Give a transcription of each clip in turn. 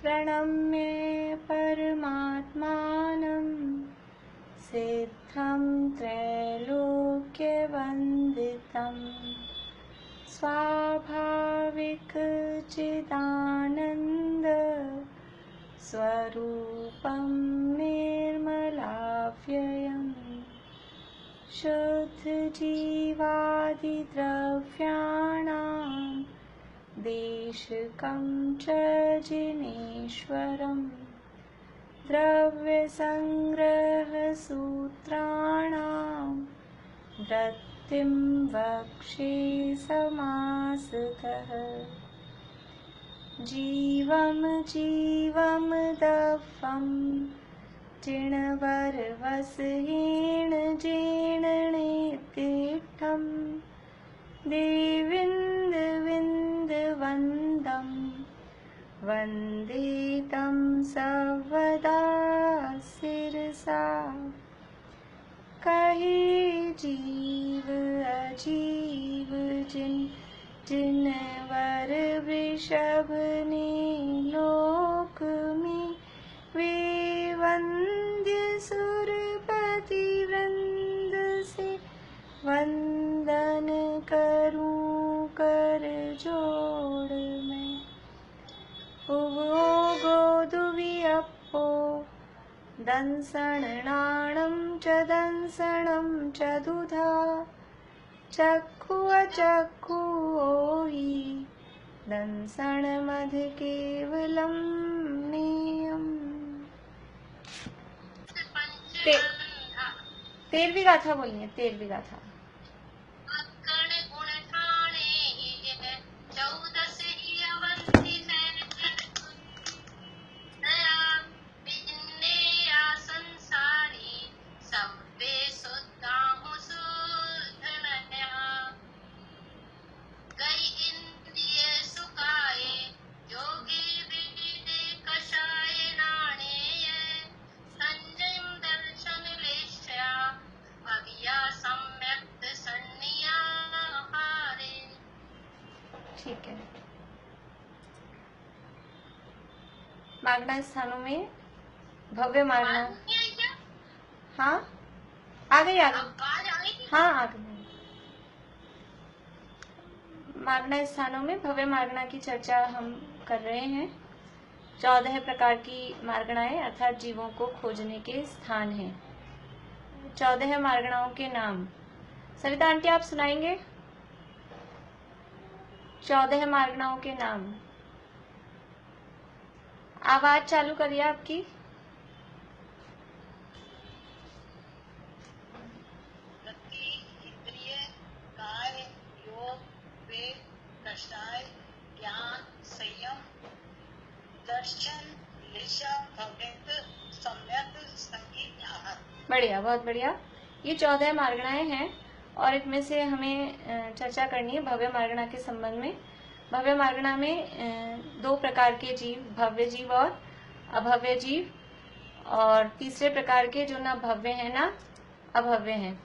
प्रणम्य परमात्मानं सिद्धं त्रैलोक्यवन्दितं स्वाभाविकचिदानन्द स्वरूपं निर्मलाव्ययम् शुद्धजीवादिद्रव्याणां देशकं च जिनेश्वरम् द्रव्यसङ्ग्रहसूत्राणां वृत्तिं वक्षे समासतः जीवं दवं चिणवरवसहेण जीर्णनेतिष्ठं देविन्दविन्दवन्दं वन्दे तं सर्वदा शिरसा कहे जीव अजीव जिनवर वृषभ ने लोक में वे वंद्य सुरपति वृंद से वंदन करूं कर जोड़ मैं उवो गोदुवियप्पो दंसणाणं च दंसणं च दुधा चक्षु अचक्षु ओहि दंसण मध केवलम नेयम। तेरहवीं गाथा बोलिए, 13वीं गाथा। ठीक है। मागना स्थानों में भव्य मागना, हाँ आ गई। हाँ आ गई। मागना स्थानों में भव्य मागना की चर्चा हम कर रहे हैं। 14 प्रकार की मार्गणाएं अर्थात जीवों को खोजने के स्थान हैं। 14 मार्गणाओं के नाम सविता आंटी आप सुनाएंगे? 14 मार्गणाओं के नाम। आवाज चालू करिए आपकी। इंद्रिय, काय, योग, वेग, कषाय, ज्ञान, संयम, दर्शन, निशा, अव्यक्त, सम्यक, संगीत, आहार। बढ़िया, बहुत बढ़िया। ये 14 मार्गणाएं हैं और इनमें से हमें चर्चा करनी है भव्य मार्गणा के संबंध में। भव्य मार्गणा में 2 प्रकार के जीव, भव्य जीव और अभव्य जीव, और तीसरे प्रकार के जो ना भव्य है ना अभव्य हैं,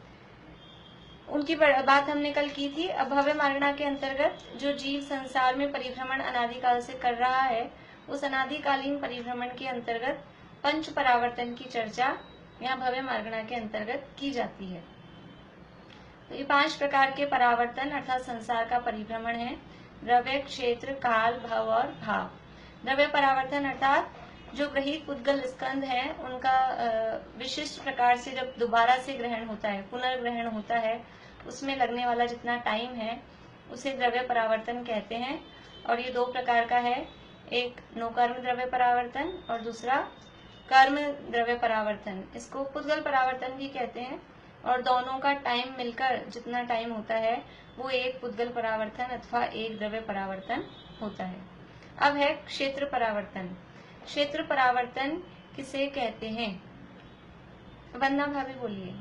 उनकी बात हमने कल की थी। अभव्य मार्गणा के अंतर्गत जो जीव संसार में परिभ्रमण अनादिकाल से कर रहा है, उस अनादिकालीन परिभ्रमण के अंतर्गत पंच परावर्तन की चर्चा यहाँ भव्य मार्गणा के अंतर्गत की जाती है। तो ये 5 प्रकार के परावर्तन अर्थात संसार का परिभ्रमण है। द्रव्य, क्षेत्र, काल, भव और भाव। द्रव्य परावर्तन अर्थात जो ग्रहित उद्गल स्कंद है उनका विशिष्ट प्रकार से जब दोबारा से ग्रहण होता है, पुनर्ग्रहण होता है, उसमें लगने वाला जितना टाइम है उसे द्रव्य परावर्तन कहते हैं। और ये 2 प्रकार का है, एक नोकर्म द्रव्य परावर्तन और दूसरा कर्म द्रव्य परावर्तन। इसको पुद्गल परावर्तन भी कहते हैं और दोनों का टाइम मिलकर जितना टाइम होता है वो एक पुद्गल परावर्तन अथवा एक द्रव्य परावर्तन होता है। अब है क्षेत्र परावर्तन। क्षेत्र परावर्तन किसे कहते हैं? वंदना भाभी बोलिए।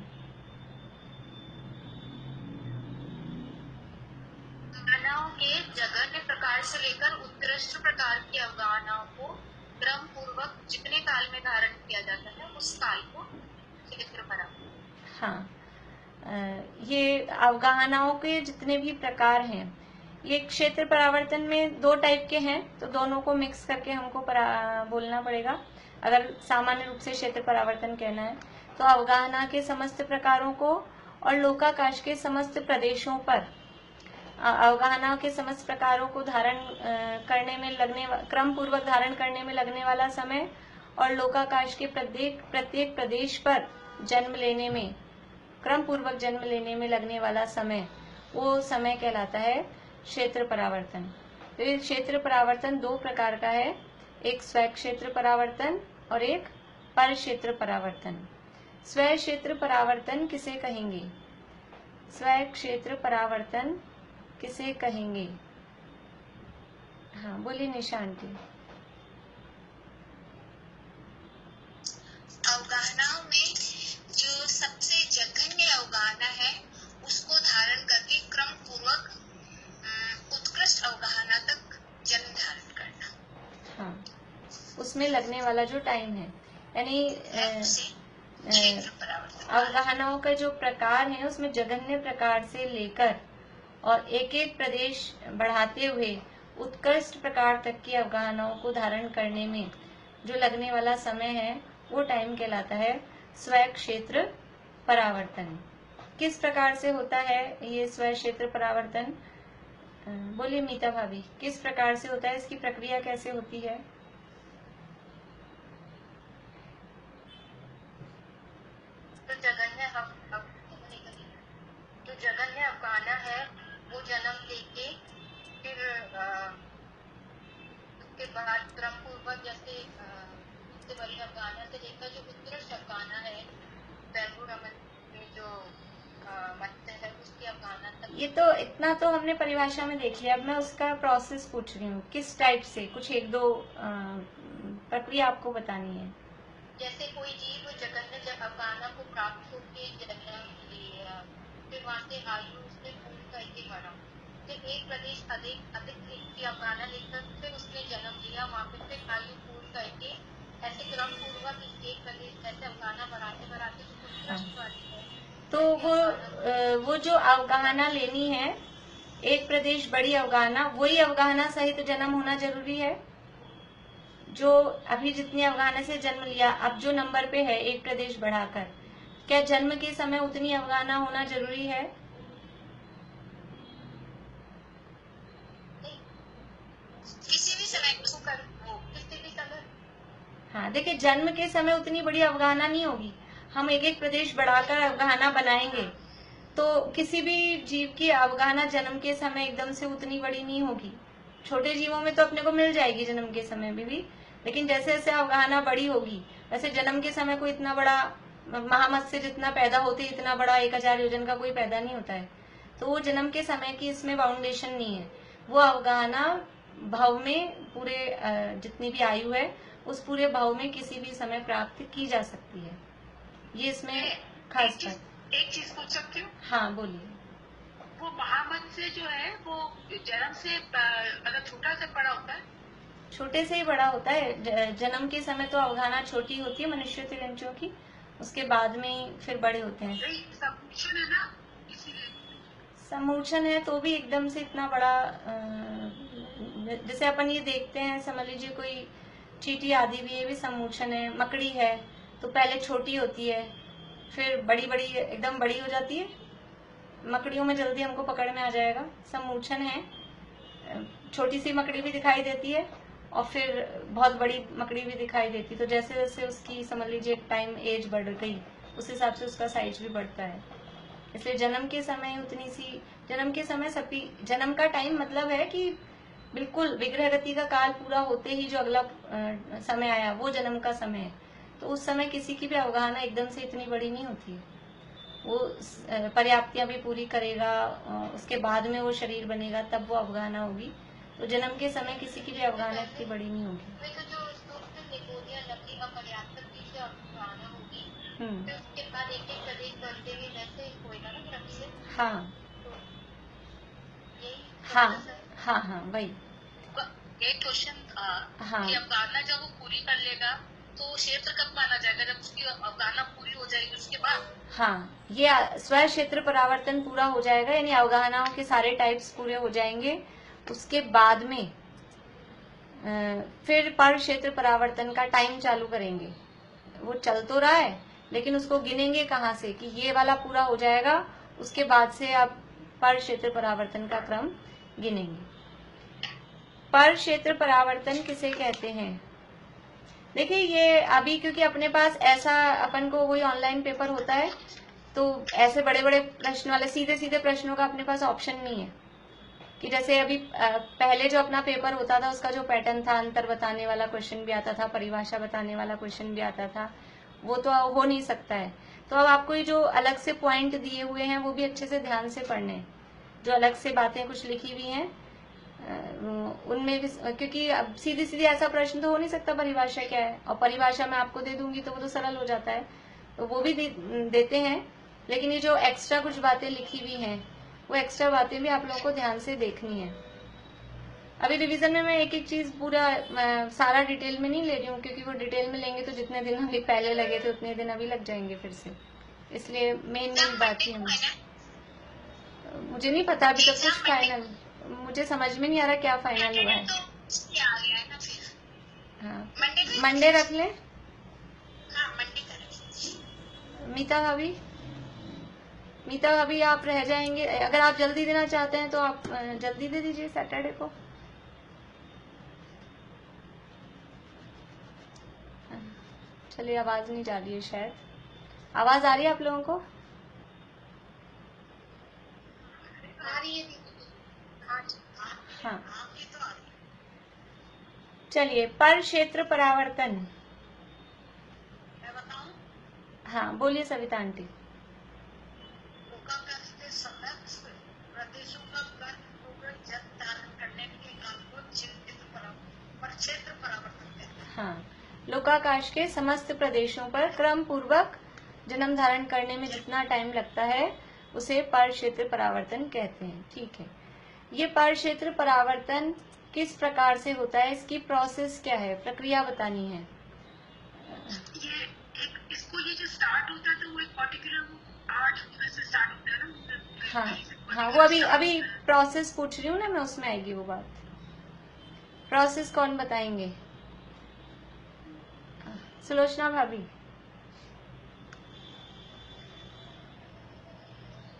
अवगाहनाओं के जघन्य प्रकार से लेकर उत्कृष्ट प्रकार की अवगाहनाओं को क्रम पूर्वक जितने काल में धारण किया जाता है उस काल को क्षेत्र परावर्तन। हाँ, ये अवगाहनाओं के जितने भी प्रकार हैं ये क्षेत्र परावर्तन में 2 टाइप के हैं, तो दोनों को मिक्स करके हमको बोलना पड़ेगा अगर सामान्य रूप से क्षेत्र परावर्तन कहना है। तो अवगाहना के समस्त प्रकारों को और लोकाकाश के समस्त प्रदेशों पर अवगाहना के समस्त प्रकारों को धारण करने में क्रम पूर्वक धारण करने में लगने वाला समय और लोकाकाश के प्रत्येक प्रदेश पर जन्म लेने में क्रम पूर्वक जन्म लेने में लगने वाला समय, वो समय कहलाता है क्षेत्र परावर्तन। तो ये क्षेत्र परावर्तन 2 प्रकार का है, एक स्वयं क्षेत्र परावर्तन और एक पर क्षेत्र परावर्तन। स्वयं क्षेत्र परावर्तन किसे कहेंगे? स्वयं क्षेत्र परावर्तन किसे कहेंगे? हाँ बोलिए निशा आंटी। अवगाहनाओं में जो सबसे जघन्य अवगाहना है उसको धारण करके क्रम पूर्वक उत्कृष्ट अवगाहना तक जन्म धारण करना। हाँ, उसमें लगने वाला जो टाइम है, यानी अवगाहनाओं का जो प्रकार है उसमें जघन्य प्रकार से लेकर और एक एक प्रदेश बढ़ाते हुए उत्कृष्ट प्रकार तक की अवगाहनाओं को धारण करने में जो लगने वाला समय है वो टाइम कहलाता है स्वयं क्षेत्र परावर्तन। किस प्रकार से होता है ये स्वयं क्षेत्र परावर्तन? बोलिए मीता भाभी, किस प्रकार से होता है, इसकी प्रक्रिया कैसे होती है? जो जघन्य अवगाहना है वो जन्म लेके फिर उसके बाद क्रम पूर्वक जैसे इससे बड़ी अवगाहना से लेकर जो उत्कृष्ट अवगाहना है में जो मत्स्य है उसकी अवगाहना तक। ये तो इतना तो हमने परिभाषा में देख लिया, अब मैं उसका प्रोसेस पूछ रही हूँ, किस टाइप से, कुछ 1-2 प्रक्रिया आपको बतानी है। जैसे कोई जीव जघन्य अवगाहना को प्राप्त होकर जन्म लिया, फिर वहाँ से आयु उसने पूर्ण करके बढ़ा, फिर एक प्रदेश अधिक की अवगाहना लेकर फिर उसने जन्म लिया, वहाँ पे फिर आयु पूर्ण करके ऐसे क्रम पूर्वक एक प्रदेश ऐसे अवगाहना बढ़ाते बढ़ाते तो वो जो अवगाहना लेनी है, एक प्रदेश बड़ी अवगाहना, वही अवगाहना सहित जन्म होना जरूरी है? जो अभी जितनी अवगाहना से जन्म लिया, अब जो नंबर पे है एक प्रदेश बढ़ाकर, क्या जन्म के समय उतनी अवगाहना होना जरूरी है? किसी भी समय हाँ देखिए, जन्म के समय उतनी बड़ी अवगाहना नहीं होगी, हम एक एक प्रदेश बढ़ाकर अवगाहना बनाएंगे, तो किसी भी जीव की अवगाहना जन्म के समय एकदम से उतनी बड़ी नहीं होगी। छोटे जीवों में तो अपने को मिल जाएगी जन्म के समय में भी, लेकिन जैसे जैसे अवगाहना बड़ी होगी वैसे जन्म के समय कोई इतना बड़ा महामत्स्य जितना पैदा होते इतना बड़ा 1000 योजन का कोई पैदा नहीं होता है। तो वो जन्म के समय की इसमें बाउंडेशन नहीं है, वो अवगाहना भाव में पूरे जितनी भी आयु है उस पूरे भाव में किसी भी समय प्राप्त की जा सकती है। ये इसमें खास बात। एक चीज पूछ सकती हूँ? हाँ बोलिए। वो महामत्स्य जो है वो जन्म से मतलब छोटा से बड़ा होता है? छोटे से ही बड़ा होता है। जन्म के समय तो अवगाहना छोटी होती है मनुष्य तिरंचियों की, उसके बाद में फिर बड़े होते हैं। समूचन है ना, इसीलिए। समूचन है तो भी एकदम से इतना बड़ा, जैसे अपन ये देखते हैं, समझ लीजिए कोई चींटी आदि भी, ये भी समूचन है। मकड़ी है तो पहले छोटी होती है, फिर बड़ी बड़ी एकदम बड़ी हो जाती है। मकड़ियों में जल्दी हमको पकड़ में आ जाएगा, समूचन है। छोटी सी मकड़ी भी दिखाई देती है और फिर बहुत बड़ी मकड़ी भी दिखाई देती है। तो जैसे जैसे उसकी समझ लीजिए टाइम एज बढ़ गई, उस हिसाब से उसका साइज भी बढ़ता है। इसलिए जन्म के समय उतनी सी, जन्म के समय सभी, जन्म का टाइम मतलब है कि बिल्कुल विग्रह गति का काल पूरा होते ही जो अगला समय आया वो जन्म का समय है। तो उस समय किसी की भी अवगाहना एकदम से इतनी बड़ी नहीं होती है, वो पर्याप्तियां भी पूरी करेगा, उसके बाद में वो शरीर बनेगा तब वो अवगाहना होगी। तो जन्म के समय किसी की भी अवगाहना इतनी बड़ी नहीं होगी। हाँ हाँ हाँ हाँ वही। एक क्वेश्चन, हाँ, कि अवगाहना जब वो पूरी कर लेगा तो क्षेत्र कब माना जाएगा? जब उसकी अवगाहना पूरी हो जाएगी उसके बाद? हाँ, ये स्वयं क्षेत्र परावर्तन पूरा हो जाएगा, यानी अवगाहनाओं के सारे टाइप्स पूरे हो जाएंगे उसके बाद में फिर पर क्षेत्र परावर्तन का टाइम चालू करेंगे। वो चल तो रहा है लेकिन उसको गिनेंगे कहाँ से कि ये वाला पूरा हो जाएगा, उसके बाद से आप पर क्षेत्र परावर्तन का क्रम गिनेंगे। पर क्षेत्र परावर्तन किसे कहते हैं? देखिए ये अभी क्योंकि अपने पास ऐसा अपन को वही ऑनलाइन पेपर होता है तो ऐसे बड़े बड़े प्रश्न वाले सीधे सीधे प्रश्नों का अपने पास ऑप्शन नहीं है कि जैसे अभी पहले जो अपना पेपर होता था उसका जो पैटर्न था, अंतर बताने वाला क्वेश्चन भी आता था, परिभाषा बताने वाला क्वेश्चन भी आता था, वो तो हो नहीं सकता है। तो अब आपको ये जो अलग से पॉइंट दिए हुए हैं वो भी अच्छे से ध्यान से पढ़ने, जो अलग से बातें कुछ लिखी हुई हैं उनमें भी, क्योंकि अब सीधी सीधी ऐसा प्रश्न तो हो नहीं सकता परिभाषा क्या है, और परिभाषा मैं आपको दे दूंगी तो वो तो सरल हो जाता है, तो वो भी देते हैं। लेकिन ये जो एक्स्ट्रा कुछ बातें लिखी हुई हैं वो एक्स्ट्रा बातें भी आप लोगों को ध्यान से देखनी है। अभी रिवीजन में मैं एक एक चीज पूरा सारा डिटेल में नहीं ले रही हूँ, क्योंकि वो डिटेल में लेंगे तो जितने दिन अभी पहले लगे थे उतने दिन अभी लग जाएंगे फिर से, इसलिए मेन बात ही है। मुझे नहीं पता अभी तक कुछ फाइनल, मुझे समझ में नहीं आ रहा क्या फाइनल हुआ है। हाँ मंडे रख लें। मीता भाभी आप रह जाएंगे, अगर आप जल्दी देना चाहते हैं तो आप जल्दी दे दीजिए सैटरडे को। चलिए आवाज नहीं जा रही है शायद, आवाज आ रही है आप लोगों को? हाँ चलिए पर क्षेत्र परावर्तन, हाँ बोलिए सविता आंटी। हाँ लोकाकाश के समस्त प्रदेशों पर क्रम पूर्वक जन्म धारण करने में जितना टाइम लगता है उसे पर क्षेत्र परावर्तन कहते हैं। ठीक है, ये पर क्षेत्र परावर्तन किस प्रकार से होता है, इसकी प्रोसेस क्या है, प्रक्रिया बतानी है। ये जो स्टार्ट होता है तो वो एक पर्टिकुलर आर्ट से स्टार्ट होता है ना। हाँ वो अभी प्रोसेस पूछ रही हूँ ना मैं, उसमें आएगी वो बात। प्रोसेस कौन बताएंगे? सुलोचना भाभी।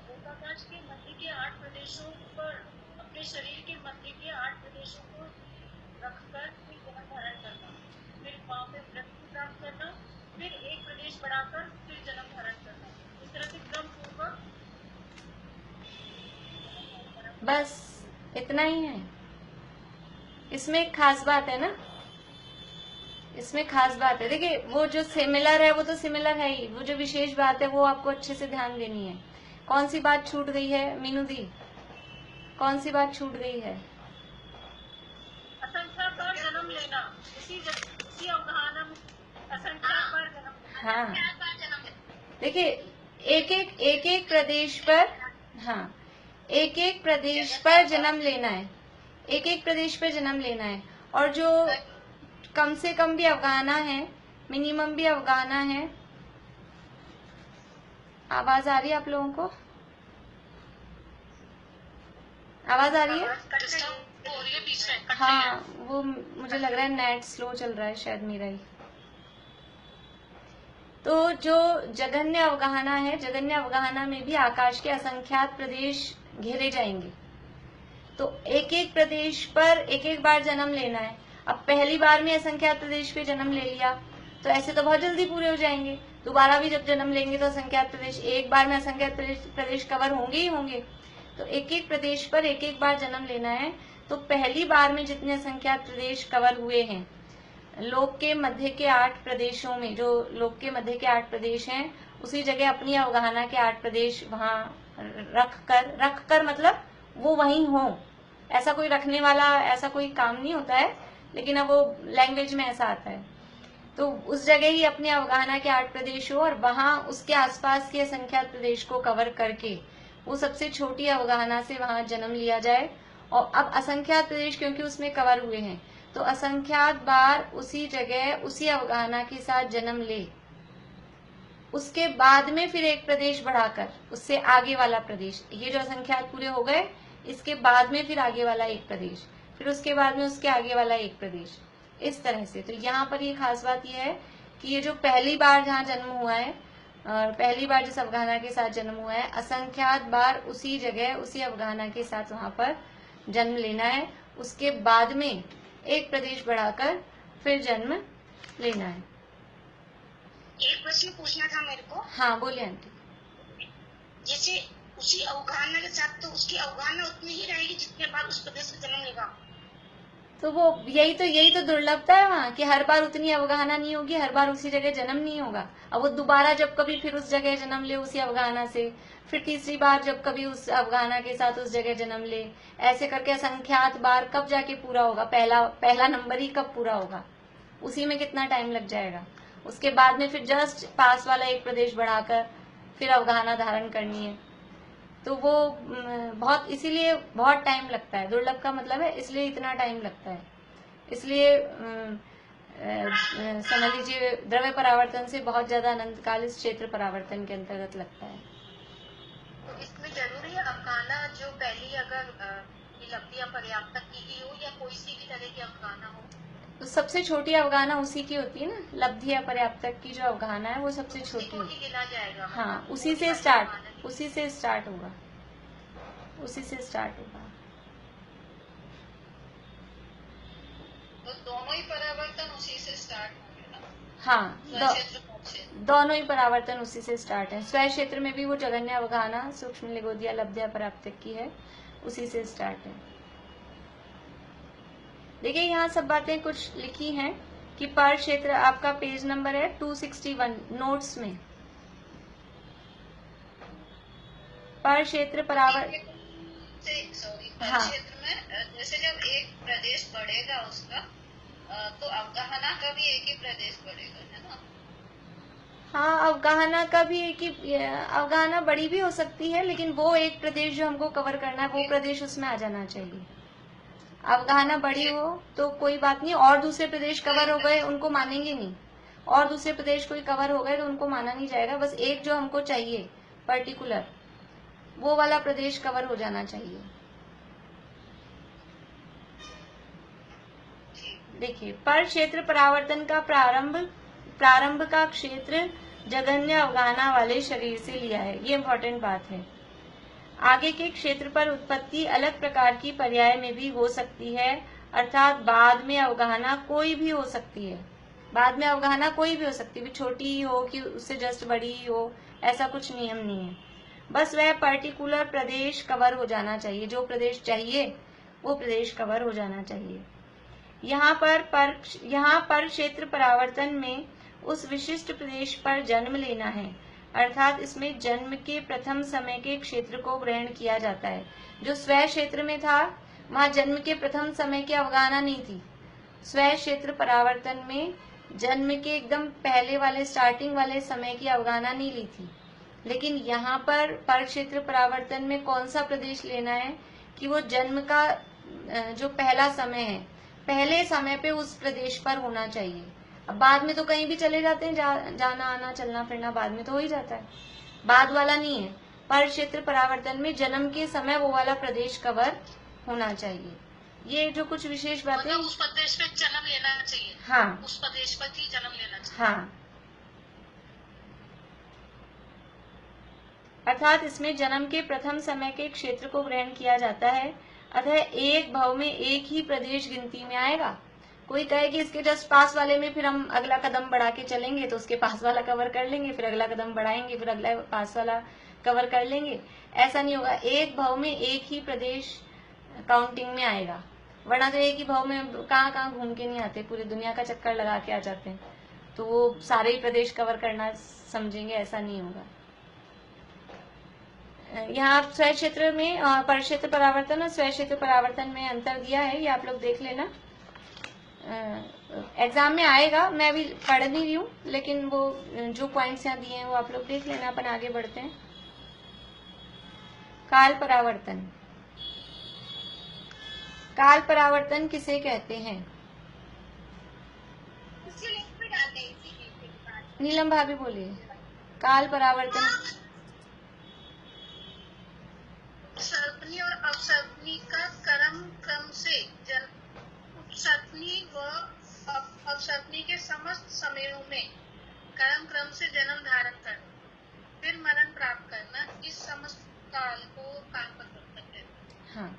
लोकाकाश के मध्य के 8 प्रदेशों पर अपने शरीर के मध्य के 8 प्रदेशों को रखकर फिर जन्म धारण करना, फिर वहां पे मृत्यु प्राप्त करना, फिर एक प्रदेश बढ़ाकर फिर जन्म धारण करना, इस तरह से क्रम पूर्वक। बस इतना ही है। इसमें एक खास बात है ना, इसमें खास बात है, देखिए वो जो सिमिलर है वो तो सिमिलर है ही, वो जो विशेष बात है वो आपको अच्छे से ध्यान देनी है। कौन सी बात छूट गई है मीनू दी, कौन सी बात छूट गई है? असंख्या पर जन्म लेना, उसी अवधारणा में असंख्या पर जन्म। हाँ देखिए एक एक प्रदेश पर, हाँ एक एक प्रदेश पर जन्म लेना है, एक एक प्रदेश पर जन्म लेना है, और जो कम से कम भी अवगाहना है, मिनिमम भी अवगाहना है। आवाज आ रही है आप लोगों को? आवाज आ रही है? हाँ वो मुझे लग रहा है नेट स्लो चल रहा है शायद मेरा ही। तो जो जघन्य अवगाहना है, जघन्य अवगाहना में भी आकाश के असंख्यात प्रदेश घेरे जाएंगे। तो एक एक प्रदेश पर एक एक बार जन्म लेना है। अब पहली बार में असंख्यात प्रदेश पे जन्म ले लिया तो ऐसे तो बहुत जल्दी पूरे हो जाएंगे, दोबारा भी जब जन्म लेंगे तो असंख्यात प्रदेश, एक बार में असंख्यात प्रदेश कवर होंगे ही होंगे। तो एक एक प्रदेश पर एक एक बार जन्म लेना है। तो पहली बार में जितने असंख्यात प्रदेश कवर हुए हैं, लोक के मध्य के 8 प्रदेशों में, जो लोक के मध्य के 8 प्रदेश हैं, उसी जगह अपनी अवगाहना के 8 प्रदेश वहां रख कर मतलब वो वहीं हो। ऐसा कोई रखने वाला ऐसा कोई काम नहीं होता है, लेकिन अब वो लैंग्वेज में ऐसा आता है। तो उस जगह ही अपने अवगाहना के 8 प्रदेश हो और वहां उसके आसपास के असंख्यात प्रदेश को कवर करके वो सबसे छोटी अवगाहना से वहां जन्म लिया जाए। और अब असंख्यात प्रदेश क्योंकि उसमें कवर हुए हैं तो असंख्यात बार उसी जगह उसी अवगाहना के साथ जन्म ले, उसके बाद में फिर एक प्रदेश बढ़ाकर उससे आगे वाला प्रदेश, ये जो असंख्यात पूरे हो गए इसके बाद में फिर आगे वाला एक प्रदेश, फिर उसके बाद में उसके आगे वाला एक प्रदेश, इस तरह से। तो यहाँ पर ये खास बात यह है कि ये जो पहली बार जहाँ जन्म हुआ है और पहली बार जिस अफगाना के साथ जन्म हुआ है, असंख्यात बार उसी जगह उसी अफगाना के साथ वहां पर जन्म लेना है, उसके बाद में एक प्रदेश बढ़ाकर फिर जन्म लेना है। एक प्रश्न पूछना था मेरे को। हाँ बोलिए आंटी। जैसे उसी अवगाहना के साथ, तो उसकी अवगाहना उतनी ही रहेगी जितने बार उस प्रदेश में जन्म लेगा। तो वो यही तो दुर्लभता है वहाँ, कि हर बार उतनी अवगाहना नहीं होगी, हर बार उसी जगह जन्म नहीं होगा। अब वो दोबारा जब कभी फिर उस जगह जन्म ले उसी अवगाहना से, फिर तीसरी बार जब कभी उस अवगाहना के साथ उस जगह जन्म ले, ऐसे करके असंख्यात बार कब जाके पूरा होगा, पहला नंबर ही कब पूरा होगा, उसी में कितना टाइम लग जाएगा। उसके बाद में फिर जस्ट पास वाला एक प्रदेश बढ़ाकर फिर अवगाहना धारण करनी है, तो वो बहुत, इसीलिए बहुत टाइम लगता है। दुर्लभ का मतलब है इसलिए इतना टाइम लगता है। इसलिए समझ लीजिए द्रव्य परावर्तन से बहुत ज्यादा अनंतकाल इस क्षेत्र परावर्तन के अंतर्गत लगता है। तो इसमें जरूरी है अफगाना जो पहली अगर लब्धि या पर्याप्त की हो, या कोई सी भी तरह की अफगाना हो? तो सबसे छोटी अवगाहना उसी की होती है ना, लब्धि या पर्याप्त की जो अवगाहना है वो सबसे छोटी होती है। गिना जाएगा। हाँ, उसी से स्टार्ट होगा, उसी से स्टार्ट होगा। तो दोनों ही परावर्तन उसी से स्टार्ट होंगे ना? हाँ, दोनों ही परावर्तन उसी से स्टार्ट है। स्वयं क्षेत्र में भी वो जघन्य अवगाहना सूक्ष्म लिगोदिया लब्ध्या पर्याप्त की है, उसी से स्टार्ट है। देखिए यहाँ सब बातें कुछ लिखी हैं कि पर क्षेत्र, आपका पेज नंबर है 261 नोट्स में, पर क्षेत्र परावर्तन। हाँ, क्षेत्र में जैसे जब एक प्रदेश बढ़ेगा उसका, तो अवगाहना का भी एक ही प्रदेश बढ़ेगा, है ना? हाँ, अवगाहना का भी एक ही, अवगाहना बड़ी भी हो सकती है, लेकिन वो एक प्रदेश जो हमको कवर करना है वो प्रदेश उसमें आ जाना चाहिए। अवगाहना बड़ी हो तो कोई बात नहीं, और दूसरे प्रदेश कवर हो गए उनको मानेंगे नहीं, और दूसरे प्रदेश कोई कवर हो गए तो उनको माना नहीं जाएगा। बस एक जो हमको चाहिए पर्टिकुलर, वो वाला प्रदेश कवर हो जाना चाहिए। देखिए, पर क्षेत्र परावर्तन का प्रारंभ का क्षेत्र जघन्य अवगाहना वाले शरीर से लिया है, ये इम्पोर्टेंट बात है। आगे के क्षेत्र पर उत्पत्ति अलग प्रकार की पर्याय में भी हो सकती है, अर्थात बाद में अवगाहना कोई भी हो सकती है। बाद में अवगाहना कोई भी हो सकती है, छोटी ही हो कि उससे जस्ट बड़ी ही हो, ऐसा कुछ नियम नहीं है। बस वह पर्टिकुलर प्रदेश कवर हो जाना चाहिए, जो प्रदेश चाहिए वो प्रदेश कवर हो जाना चाहिए। यहाँ पर क्षेत्र परावर्तन में उस विशिष्ट प्रदेश पर जन्म लेना है, अर्थात इसमें जन्म के प्रथम समय के क्षेत्र को ग्रहण किया जाता है। जो स्वयं क्षेत्र में था वहां जन्म के प्रथम समय की अवगाहना नहीं थी। स्वयं क्षेत्र परावर्तन में जन्म के एकदम पहले वाले स्टार्टिंग वाले समय की अवगाहना नहीं ली थी, लेकिन यहाँ पर क्षेत्र परावर्तन में कौन सा प्रदेश लेना है कि वो जन्म का जो पहला समय है, पहले समय पे उस प्रदेश पर होना चाहिए। अब बाद में तो कहीं भी चले जाते हैं, जाना आना चलना फिरना बाद में तो हो ही जाता है, बाद वाला नहीं है। पर क्षेत्र परावर्तन में जन्म के समय वो वाला प्रदेश कवर होना चाहिए। ये जो कुछ विशेष बातें, उस प्रदेश पे जन्म लेना चाहिए। हाँ, उस प्रदेश पर ही जन्म लेना चाहिए। हाँ, अर्थात इसमें जन्म के प्रथम समय के क्षेत्र को ग्रहण किया जाता है। अतः एक भाव में एक ही प्रदेश गिनती में आएगा। कोई कहे कि इसके जस्ट पास वाले में फिर हम अगला कदम बढ़ा के चलेंगे तो उसके पास वाला कवर कर लेंगे, फिर अगला कदम बढ़ाएंगे फिर अगला पास वाला कवर कर लेंगे, ऐसा नहीं होगा। एक भाव में एक ही प्रदेश काउंटिंग में आएगा, वरना तो एक ही भाव में कहाँ घूम के नहीं आते, पूरी दुनिया का चक्कर लगा के आ जाते हैं, तो वो सारे ही प्रदेश कवर करना समझेंगे, ऐसा नहीं होगा। यहाँ स्वयं क्षेत्र में पर क्षेत्र परावर्तन और स्वयं क्षेत्र परावर्तन में अंतर दिया है, ये आप लोग देख लेना, एग्जाम में आएगा। मैं अभी पढ़ नहीं रही हूँ, लेकिन वो जो पॉइंट्स यहाँ दिए हैं वो आप लोग देख लेना। अपन आगे बढ़ते हैं। काल परावर्तन, काल परावर्तन किसे कहते हैं? नीलम भाभी बोलिए। काल परावर्तन सर्पनी और अवसर्पनी उत्सर्पणी का क्रम से उत्सर्पणी व अवसर्पणी के समस्त समयों में क्रम से जन्म धारण करना, फिर मरण प्राप्त करना, इस समस्त काल को काल परिवर्तन कहते हैं। हाँ,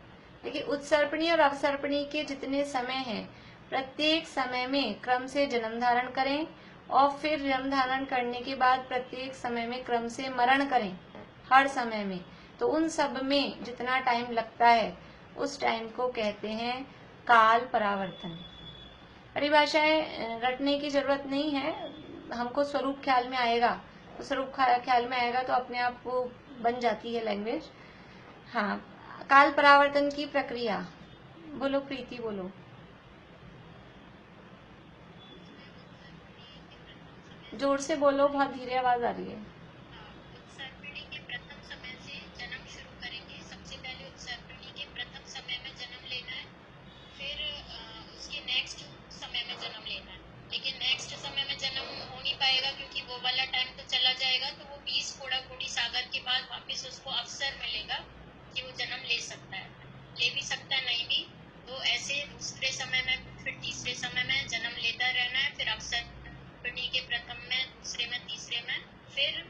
देखिए उत्सर्पणी और अवसर्पणी के जितने समय हैं, प्रत्येक समय में क्रम से जन्म धारण करें और फिर जन्म धारण करने के बाद प्रत्येक समय में क्रम से मरण करें, हर समय में। तो उन सब में जितना टाइम लगता है उस टाइम को कहते हैं काल परावर्तन। परिभाषाएं रटने की जरूरत नहीं है, हमको स्वरूप ख्याल में आएगा, तो स्वरूप ख्याल में आएगा तो अपने आप वो बन जाती है लैंग्वेज। हाँ, काल परावर्तन की प्रक्रिया बोलो प्रीति, बोलो। जोर से बोलो, बहुत धीरे आवाज आ रही है। उत्सर्पणी के प्रथम समय से जन्म शुरू करेंगे। सबसे पहले उत्सर्पणी के प्रथम समय में जन्म लेना है, फिर उसके नेक्स्ट समय में जन्म लेना है। लेकिन नेक्स्ट समय में जन्म हो नहीं पाएगा क्योंकि वो वाला टाइम तो चला जाएगा, तो वो 20 कोड़ा कोड़ी सागर के बाद वापस उसको अवसर मिलेगा कि वो जन्म ले सकता है, ले भी सकता है, नहीं भी। तो ऐसे दूसरे समय में, फिर तीसरे समय में जन्म लेता रहना है, फिर अवसर्पणी के प्रथम में, दूसरे में, तीसरे में, फिर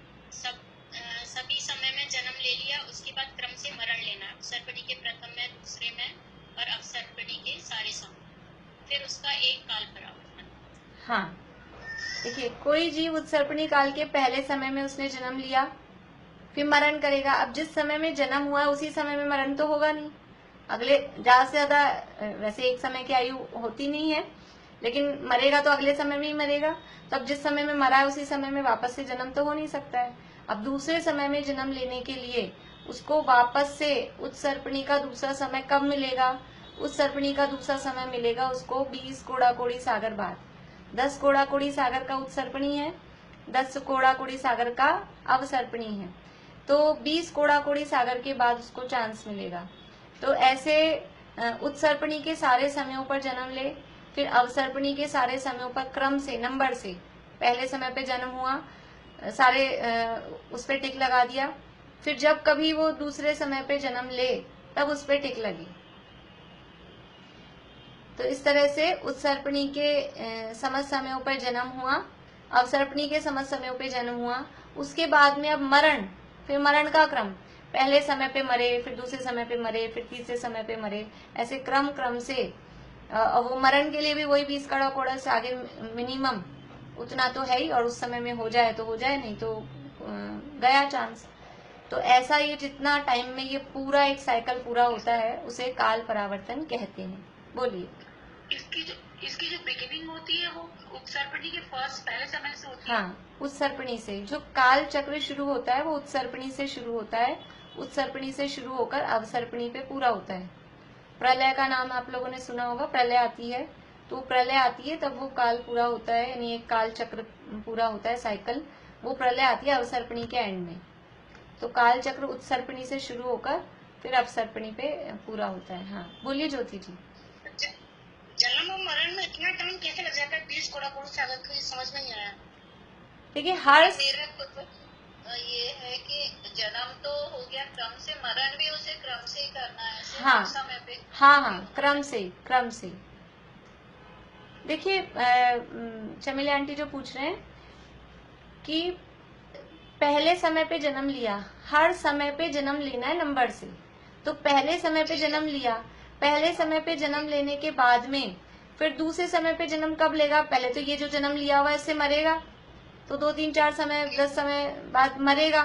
सभी समय में जन्म ले लिया। उसके बाद क्रम से मरण लेना है, अवसर्पणी के प्रथम में, दूसरे में और अवसर्पणी के सारे समय, फिर उसका एक काल परावर्तन। हाँ, देखिए कोई जीव उत्सर्पणी काल के पहले समय में उसने जन्म लिया, फिर मरण करेगा। अब जिस समय में जन्म हुआ है उसी समय में मरण तो होगा नहीं। अगले ज्यादा से ज्यादा, वैसे एक समय की आयु होती नहीं है, लेकिन मरेगा तो अगले समय में ही मरेगा। तो अब जिस समय में मरा है उसी समय में वापस से जन्म तो हो नहीं सकता है। अब दूसरे समय में जन्म लेने के लिए उसको वापस से उत्सर्पणी का दूसरा समय कब मिलेगा? उत्सर्पणी का दूसरा समय मिलेगा उसको 20 कोड़ा कोड़ी सागर बाद। 10 कोड़ा कोड़ी सागर का उत्सर्पणी है, 10 कोड़ा कोड़ी सागर का अवसर्पणी है। तो 20 कोड़ा कोड़ी सागर के बाद उसको चांस मिलेगा। तो ऐसे उत्सर्पणी के सारे समयों पर जन्म ले, फिर अवसर्पणी के सारे समयों पर क्रम से, नंबर से, पहले समय पे जन्म हुआ, सारे उस पे टिक लगा दिया, फिर जब कभी वो दूसरे समय पे जन्म ले तब उस पे टिक लगी। तो इस तरह से उत्सर्पणी के समस्त समयों पर जन्म हुआ, अवसर्पणी के समस्त समयों पे जन्म हुआ, उसके बाद में अब मरण, फिर मरण का क्रम, पहले समय पे मरे, फिर दूसरे समय पे मरे, फिर तीसरे समय पे मरे, ऐसे क्रम से। वो मरण के लिए भी वही 20 कड़ा कोड़ा से आगे मिनिमम उतना तो है ही, और उस समय में हो जाए तो हो जाए, नहीं तो गया चांस। तो ऐसा ये जितना टाइम में ये पूरा एक साइकिल पूरा होता है उसे काल परावर्तन कहते हैं। बोलिए। इसकी जो बिगिनिंग होती है वो उत्सर्पणी के फर्स्ट पहले समय से होती है। हाँ, उत्सर्पणी से जो काल चक्र शुरू होता है वो उत्सर्पणी से शुरू होता है। उत्सर्पणी से शुरू होकर अवसर्पणी पे पूरा होता है। प्रलय का नाम आप लोगों ने सुना होगा, प्रलय आती है, तो प्रलय आती है तब वो काल पूरा होता है, यानी एक काल चक्र पूरा होता है, साइकिल, वो प्रलय आती है अवसर्पणी के एंड में। तो काल चक्र उत्सर्पणी से शुरू होकर फिर अवसर्पणी पे पूरा होता है। हाँ, बोलिए ज्योति जी। जन्म और मरण में इतना टाइम कैसे लग जाता है? 20 कोड़ा कोड़ी सागर को समझ में नहीं आया। देखिए हर मेरा तो ये है कि जन्म तो हो गया क्रम से, मरण भी उसे क्रम से ही करना है। हाँ, समय पे हाँ, क्रम से। देखिए चमेली आंटी जो पूछ रहे हैं कि पहले समय पे जन्म लिया, हर समय पे जन्म लेना है नंबर से। तो पहले समय पे जन्म लिया, पहले समय पे जन्म लेने के बाद में फिर दूसरे समय पे जन्म कब लेगा? पहले तो ये जो जन्म लिया हुआ है इससे मरेगा, तो 2, 3, 4 समय, 10 समय बाद मरेगा,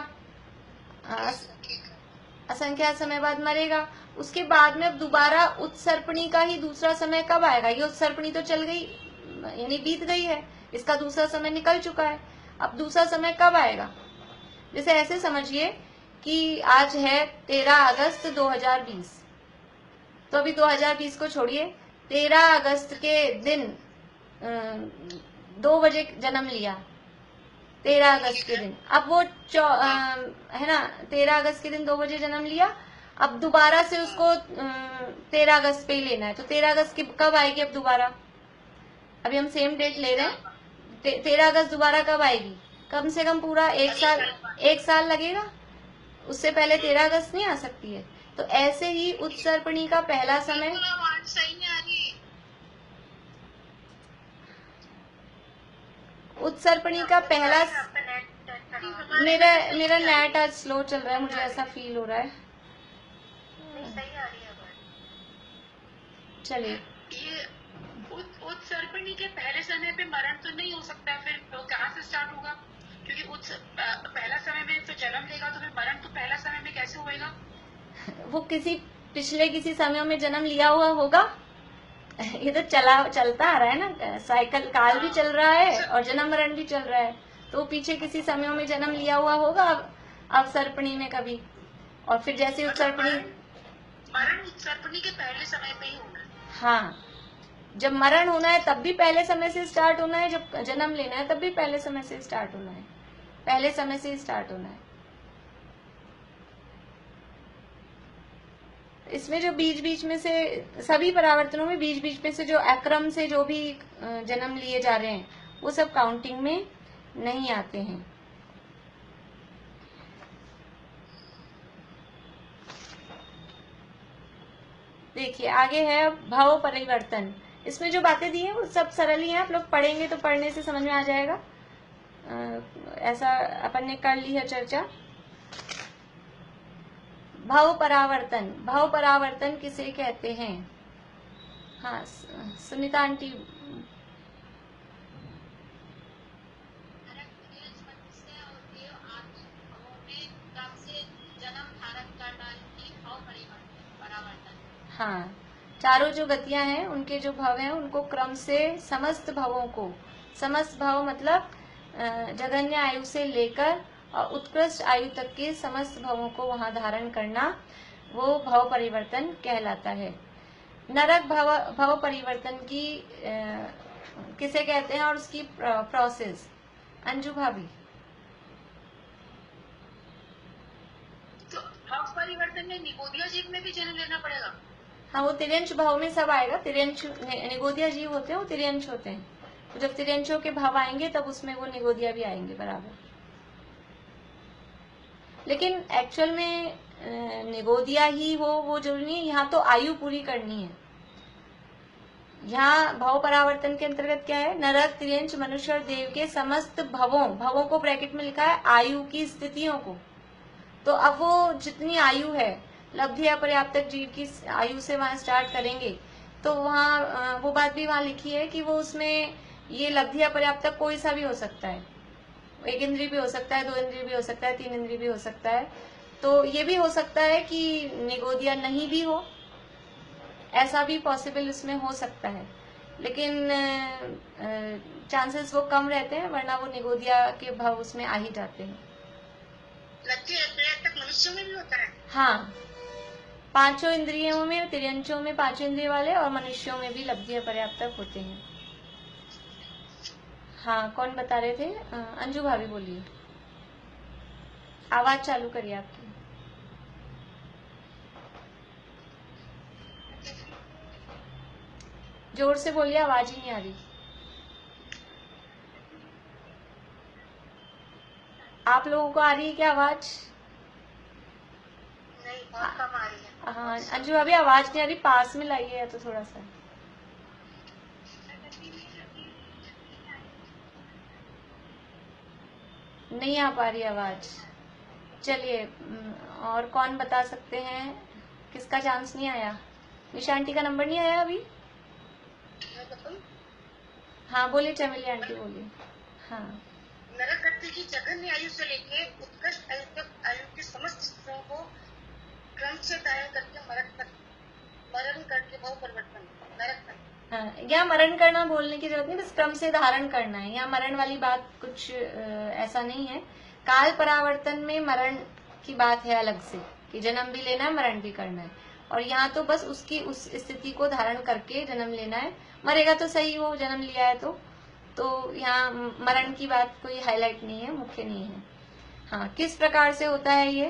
असंख्यात समय बाद मरेगा। उसके बाद में अब दोबारा उत्सर्पणी का ही दूसरा समय कब आएगा? ये उत्सर्पणी तो चल गई, यानी बीत गई है, इसका दूसरा समय निकल चुका है। अब दूसरा समय कब आएगा? जैसे ऐसे समझिए कि आज है 13 अगस्त 2020, तो अभी 2020 को छोड़िए, 13 अगस्त के दिन 2 बजे जन्म लिया, 13 अगस्त के दिन। अब वो है ना, 13 अगस्त के दिन 2 बजे जन्म लिया, अब दोबारा से उसको 13 अगस्त पे ही लेना है। तो 13 अगस्त की कब आएगी अब दोबारा? अभी हम सेम डेट ले रहे हैं, 13 अगस्त दोबारा कब आएगी? कम से कम पूरा 1 साल लगेगा, उससे पहले 13 अगस्त नहीं आ सकती है। तो ऐसे ही उत्सर्पणी का पहला समय, आवाज सही नहीं आ रही। उत्सर्पणी का पहला, मेरा नेट आज स्लो चल रहा है, मुझे ऐसा फील हो रहा है। सही आ रही है आवाज। चलिए, ये उत्सर्पणी के पहले समय पे मरण तो नहीं हो सकता है, फिर तो कहाँ से स्टार्ट होगा? क्योंकि पहला समय में तो जन्म लेगा, तो फिर मरण तो पहला समय में कैसे होएगा? वो पिछले किसी समय में जन्म लिया हुआ होगा। ये तो चलता आ रहा है ना, साइकिल काल भी चल रहा है और जन्म मरण भी चल रहा है, तो पीछे किसी समय में जन्म लिया हुआ होगा अवसर्पणी में कभी, और फिर जैसे उत्सर्पणी, मरण उत्सर्पणी के पहले समय पे ही होना है। हाँ, जब मरण होना है तब भी पहले समय से स्टार्ट होना है, जब जन्म लेना है तब भी पहले समय से स्टार्ट होना है, पहले समय से स्टार्ट होना है। इसमें जो बीच बीच में से सभी परावर्तनों में बीच बीच में से जो अक्रम से जो भी जन्म लिए जा रहे हैं वो सब काउंटिंग में नहीं आते हैं। देखिए आगे है भाव परिवर्तन। इसमें जो बातें दी हैं वो सब सरल ही हैं, आप लोग पढ़ेंगे तो पढ़ने से समझ में आ जाएगा। ऐसा अपन ने कर ली है चर्चा। भाव परावर्तन, भाव परावर्तन किसे कहते हैं? हाँ सुनीता आंटी, हाँ, चारों जो गतियां हैं उनके जो भाव हैं उनको क्रम से समस्त भावों को, समस्त भाव मतलब जघन्य आयु से लेकर और उत्कृष्ट आयु तक के समस्त भावों को वहां धारण करना, वो भाव परिवर्तन कहलाता है। नरक भाव परिवर्तन की किसे कहते हैं और उसकी प्रोसेस? अंजू भाभी। तो भाव परिवर्तन में निगोदिया जीव में भी जन्म लेना पड़ेगा? हाँ, वो तिर्यंश भाव में सब आएगा। तिर्यंश निगोदिया जीव होते हैं, वो तिर्यंश होते हैं, तो जब तिर्यंशों के भाव आएंगे तब उसमें वो निगोदिया भी आएंगे बराबर। लेकिन एक्चुअल में निगोदिया ही हो वो जरूरी नहीं है, यहाँ तो आयु पूरी करनी है। यहाँ भाव परावर्तन के अंतर्गत क्या है? नरक, तिर्यंश, मनुष्य और देव के समस्त भवों को ब्रैकेट में लिखा है आयु की स्थितियों को। तो अब वो जितनी आयु है, लब्धि या पर्याप्त जीव की आयु से वहां स्टार्ट करेंगे, तो वहाँ वो बात भी वहां लिखी है कि वो उसमें ये लब्धि या पर्याप्त कोई सा भी हो सकता है, एक इंद्रिय भी हो सकता है, 2 इंद्रिय भी हो सकता है, 3 इंद्रिय भी हो सकता है। तो ये भी हो सकता है कि निगोदिया नहीं भी हो, ऐसा भी पॉसिबल इसमें हो सकता है, लेकिन चांसेस वो कम रहते हैं, वरना वो निगोदिया के भाव उसमें आ ही जाते हैं। तक मनुष्यों में भी होता है? हाँ, 5 इंद्रियों में, तिर्यंशों में 5 इंद्रिय वाले और मनुष्यों में भी लब्धि पर्याप्त होते हैं। हाँ, कौन बता रहे थे? अंजू भाभी बोलिए, आवाज चालू करिए आपकी। जोर से बोलिए, आवाज ही नहीं आ रही। आप लोगों को आ रही है क्या आवाज? नहीं, बहुत कम आ रही है। हाँ अंजू भाभी, आवाज नहीं आ रही, पास में लाइए तो थोड़ा सा। नहीं आ पा रही आवाज। चलिए, और कौन बता सकते हैं किसका चांस नहीं आया? निशा आंटी का नंबर नहीं आया अभी? हाँ बोलिए, चमेली आंटी बोलिए। हाँ, नरक गति की जघन्य आयु से लेके उत्कृष्ट आयु तक आयु के समस्त चीजों को क्रम से धारण करके मरण करके भाव परिवर्तन नरक तक। हाँ, यहाँ मरण करना बोलने की जरूरत नहीं, बस क्रम से धारण करना है। यहाँ मरण वाली बात कुछ ऐसा नहीं है। काल परावर्तन में मरण की बात है अलग से, कि जन्म भी लेना है, मरण भी करना है, और यहाँ तो बस उसकी उस स्थिति को धारण करके जन्म लेना है। मरेगा तो सही, वो जन्म लिया है तो यहाँ मरण की बात कोई हाईलाइट नहीं है, मुख्य नहीं है। हाँ, किस प्रकार से होता है ये?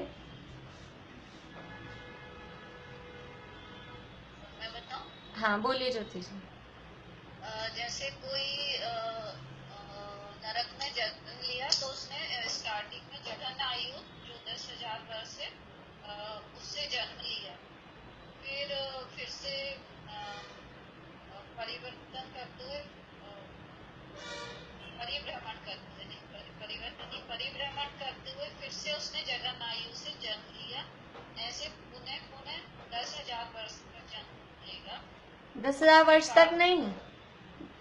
मैं बताऊं? हाँ बोलिए ज्योति जी। जैसे कोई नरक में जन्म लिया तो उसने स्टार्टिंग में जघन्य आयु जो 10,000 वर्ष है उससे जन्म लिया, परिभ्रमण करते हुए फिर से उसने जगन्नायु से जन्म लिया। ऐसे पुनः पुनः 10,000 वर्ष तक जन्म लेगा। 10,000 वर्ष तक नहीं,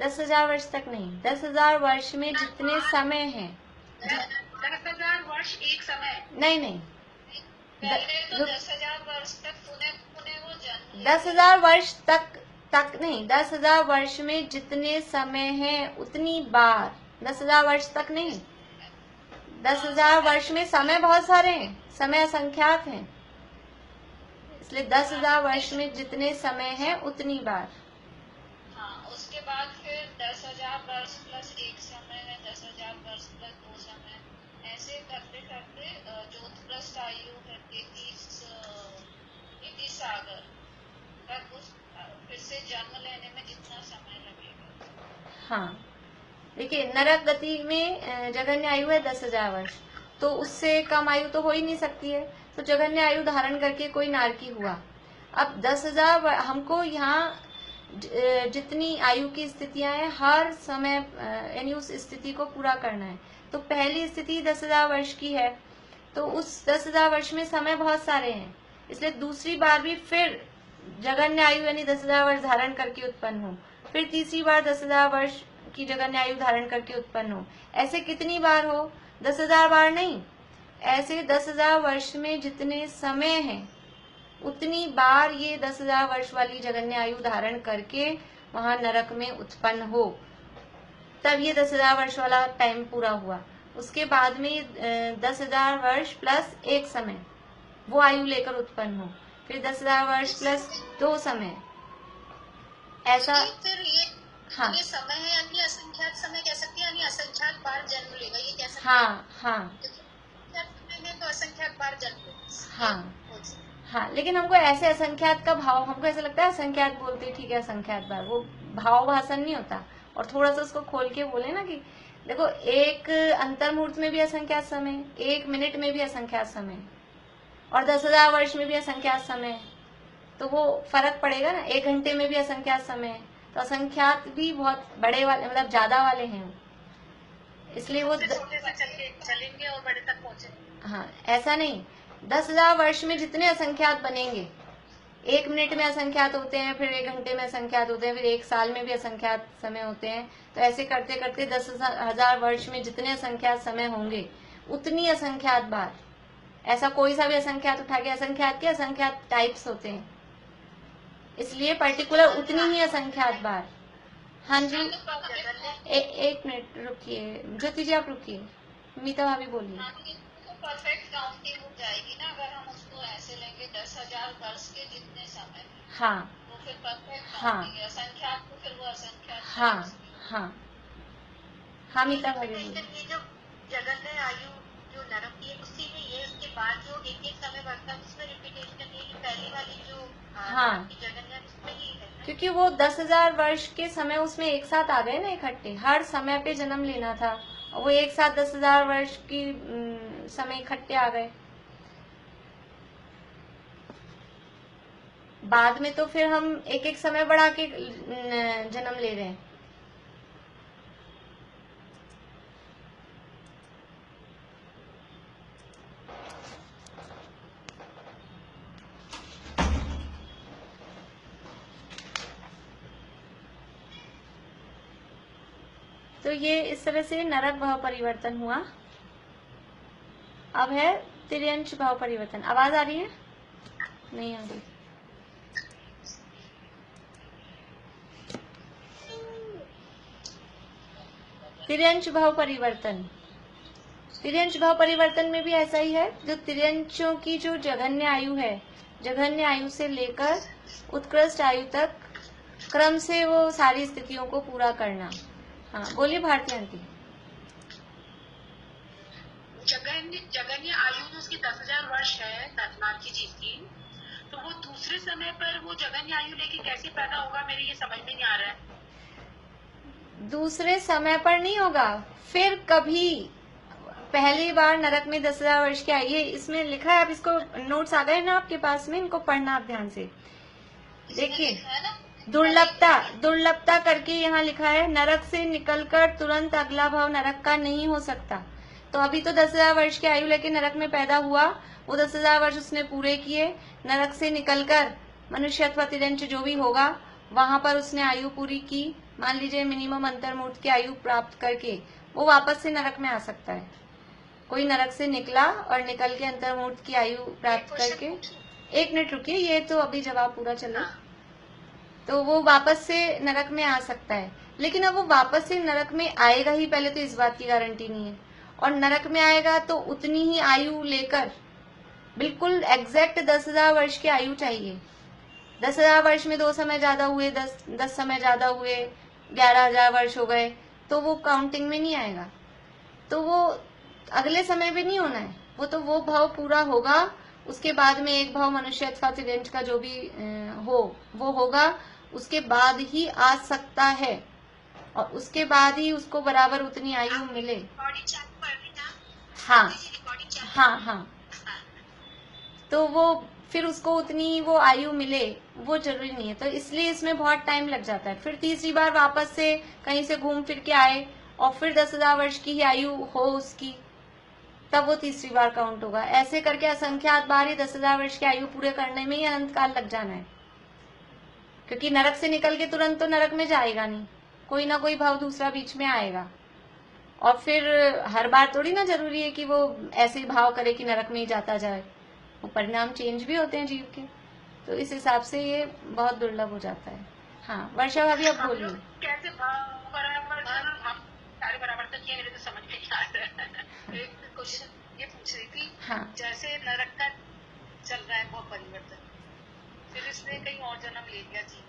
10,000 वर्ष तक नहीं, 10,000 वर्ष में जितने समय है। 10,000 वर्ष एक समय नहीं, पहले तो 10,000 वर्ष तक पुनः पुनः वो जन्म 10,000 वर्ष तक नहीं, 10,000 वर्ष में जितने समय है उतनी बार। 10,000 वर्ष तक नहीं, 10,000 वर्ष में समय बहुत सारे हैं, समय असंख्यात हैं, इसलिए 10,000 वर्ष में जितने समय है उतनी बार। हाँ, उसके बाद फिर 10,000 वर्ष प्लस एक समय है, 10,000 वर्ष प्लस 2 समय, ऐसे करते करते ज्योतिप्रस्थ आयु करके 30 सागर तक उस फिर से जन्म लेने में जितना समय लगेगा। हाँ, देखिए नरक गति में जघन्य आयु है 10,000 वर्ष, तो उससे कम आयु तो हो ही नहीं सकती है, तो जघन्य आयु धारण करके कोई नारकी हुआ। अब 10,000 हमको यहाँ जितनी आयु की स्थितियां हैं हर समय यानी उस स्थिति को पूरा करना है। तो पहली स्थिति 10,000 वर्ष की है, तो उस 10,000 वर्ष में समय बहुत सारे हैं, इसलिए दूसरी बार भी फिर जघन्य आयु यानी 10,000 वर्ष धारण करके उत्पन्न हो, फिर तीसरी बार 10,000 वर्ष की जघन्य आयु धारण करके उत्पन्न हो। ऐसे कितनी बार हो? 10,000 बार नहीं, ऐसे 10,000 वर्ष में जितने समय है उतनी बार ये 10,000 वर्ष वाली जघन्य आयु धारण करके वहां नरक में उत्पन्न हो, तब ये 10,000 वर्ष वाला टाइम पूरा हुआ। उसके बाद में 10,000 वर्ष प्लस एक समय वो आयु लेकर उत्पन्न हो, फिर 10,000 वर्ष प्लस 2 समय, ऐसा। फिर ये हाँ, ये समय है यानी असंख्यात समय कह सकते हैं, यानी असंख्यात बार जन्म लेगा, ये कह सकते हाँ, तो असंख्यात बार जन्म लेगा। हाँ, लेकिन हमको ऐसे असंख्यात का भाव, हमको ऐसा लगता है असंख्यात बोलते ठीक है असंख्यात बार, वो भाव भाषण नहीं होता। और थोड़ा सा उसको खोल के बोले ना कि देखो एक अंतर्मुहूर्त में भी असंख्यात समय, 1 मिनट में भी असंख्यात समय, और 10,000 वर्ष में भी असंख्यात समय, तो वो फर्क पड़ेगा ना। 1 घंटे में भी असंख्यात समय, तो असंख्यात भी बहुत बड़े वाले मतलब ज्यादा वाले हैं, इसलिए वो छोटे से चलेंगे और बड़े तक पहुंचेंगे। हाँ, ऐसा नहीं, 10,000 वर्ष में जितने असंख्यात बनेंगे, 1 मिनट में असंख्यात होते हैं, फिर 1 घंटे में असंख्यात होते हैं, फिर 1 साल में भी असंख्यात समय होते हैं, तो ऐसे करते करते 10,000 वर्ष में जितने असंख्यात समय होंगे उतनी असंख्यात बार। ऐसा कोई सा भी असंख्यात उठा के, असंख्यात के असंख्यात टाइप्स होते हैं, इसलिए पर्टिकुलर उतनी ही असंख्यात बार। हाँ जी, एक मिनट रुकिए ज्योति जी, आप रुकिए, मीता भाभी बोलिए। परफेक्ट काउंटिंग हो जाएगी ना अगर हम उसको ऐसे लेंगे 10,000 वर्ष के जितने समय। हाँ, वो फिर परफेक्ट हाँ, असंख्यात तो फिर वो असंख्यात। हाँ, मीता भाभी बोलिए। ये जो जघन्य आयु जो नरक की है उसी में ये उसके बाद जो एक समय बढ़ता है उसमें रिपीटेशन ये पहली वाली जो जघन्य उसमें ही है, क्योंकि वो 10,000 वर्ष के समय उसमें एक साथ आ गए ना इकट्ठे, हर समय पे जन्म लेना था, वो एक साथ 10,000 वर्ष की समय इकट्ठे आ गए। बाद में तो फिर हम एक एक समय बढ़ा के जन्म ले रहे हैं। तो ये इस तरह से नरक भाव परिवर्तन हुआ। अब है तिर्यंश भाव परिवर्तन। आवाज आ रही है? नहीं आ रही। तिर्यंश भाव परिवर्तन, तिर्यंश भाव परिवर्तन में भी ऐसा ही है। जो तिर्यंशों की जो जघन्य आयु है, जघन्य आयु से लेकर उत्कृष्ट आयु तक क्रम से वो सारी स्थितियों को पूरा करना। हाँ बोलिए भारती आंटी। जघन्य आयु जो उसकी 10,000 वर्ष है नाथी जी की, तो वो दूसरे समय पर वो जघन्य आयु लेके कैसे पैदा होगा, मेरे ये समझ में नहीं आ रहा है। दूसरे समय पर नहीं होगा, फिर कभी पहली बार नरक में 10,000 वर्ष की आयु, इसमें लिखा है। आप इसको नोट्स आ गए ना आपके पास में, इनको पढ़ना आप ध्यान से देखिए। दुर्लभता करके यहाँ लिखा है, नरक से निकलकर तुरंत अगला भाव नरक का नहीं हो सकता। तो अभी तो 10,000 वर्ष की आयु लेके नरक में पैदा हुआ, वो 10,000 वर्ष उसने पूरे किए, नरक से निकलकर मनुष्य अथवा तिर्यंच जो भी होगा वहां पर उसने आयु पूरी की, मान लीजिए मिनिमम अंतर्मूर्त की आयु प्राप्त करके वो वापस से नरक में आ सकता है। कोई नरक से निकला और निकल के अंतर्मूर्त की आयु प्राप्त करके, 1 मिनट रुकिए, ये तो अभी जवाब पूरा चले, तो वो वापस से नरक में आ सकता है। लेकिन अब वो वापस से नरक में आएगा ही, पहले तो इस बात की गारंटी नहीं है, और नरक में आएगा तो उतनी ही आयु लेकर, बिल्कुल एग्जैक्ट 10,000 वर्ष की आयु चाहिए। 10,000 वर्ष में 2 समय ज्यादा हुए, 10 समय ज्यादा हुए, 11,000 वर्ष हो गए, तो वो काउंटिंग में नहीं आएगा। तो वो अगले समय भी नहीं होना है, वो भाव पूरा होगा, उसके बाद में एक भाव मनुष्य अथवा तिर्यंच का जो भी हो वो होगा, उसके बाद ही आ सकता है, और उसके बाद ही उसको बराबर उतनी आयु मिले। हाँ हाँ हाँ, तो वो फिर उसको उतनी वो आयु मिले वो जरूरी नहीं है, तो इसलिए इसमें बहुत टाइम लग जाता है। फिर तीसरी बार वापस से कहीं से घूम फिर के आए और फिर 10,000 वर्ष की ही आयु हो उसकी, तब वो तीसरी बार काउंट होगा। ऐसे करके असंख्यात बार ही 10,000 वर्ष की आयु पूरे करने में ही अनंत काल लग जाना है, क्योंकि नरक से निकल के तुरंत तो नरक में जाएगा नहीं, कोई ना कोई भाव दूसरा बीच में आएगा। और फिर हर बार थोड़ी ना जरूरी है कि वो ऐसे भाव करे कि नरक में ही जाता जाए, वो परिणाम चेंज भी होते हैं जीव के, तो इस हिसाब से ये बहुत दुर्लभ हो जाता है। हाँ वर्षा भाभी अब बोलिए। कैसे सारे परावर्तन किए, मेरे तो समझ में नहीं आ रहा है। एक क्वेश्चन ये पूछ रही थी, हाँ जैसे नरक का चल रहा है बहुत परिवर्तन, फिर इसने कहीं और जन्म ले लिया जी,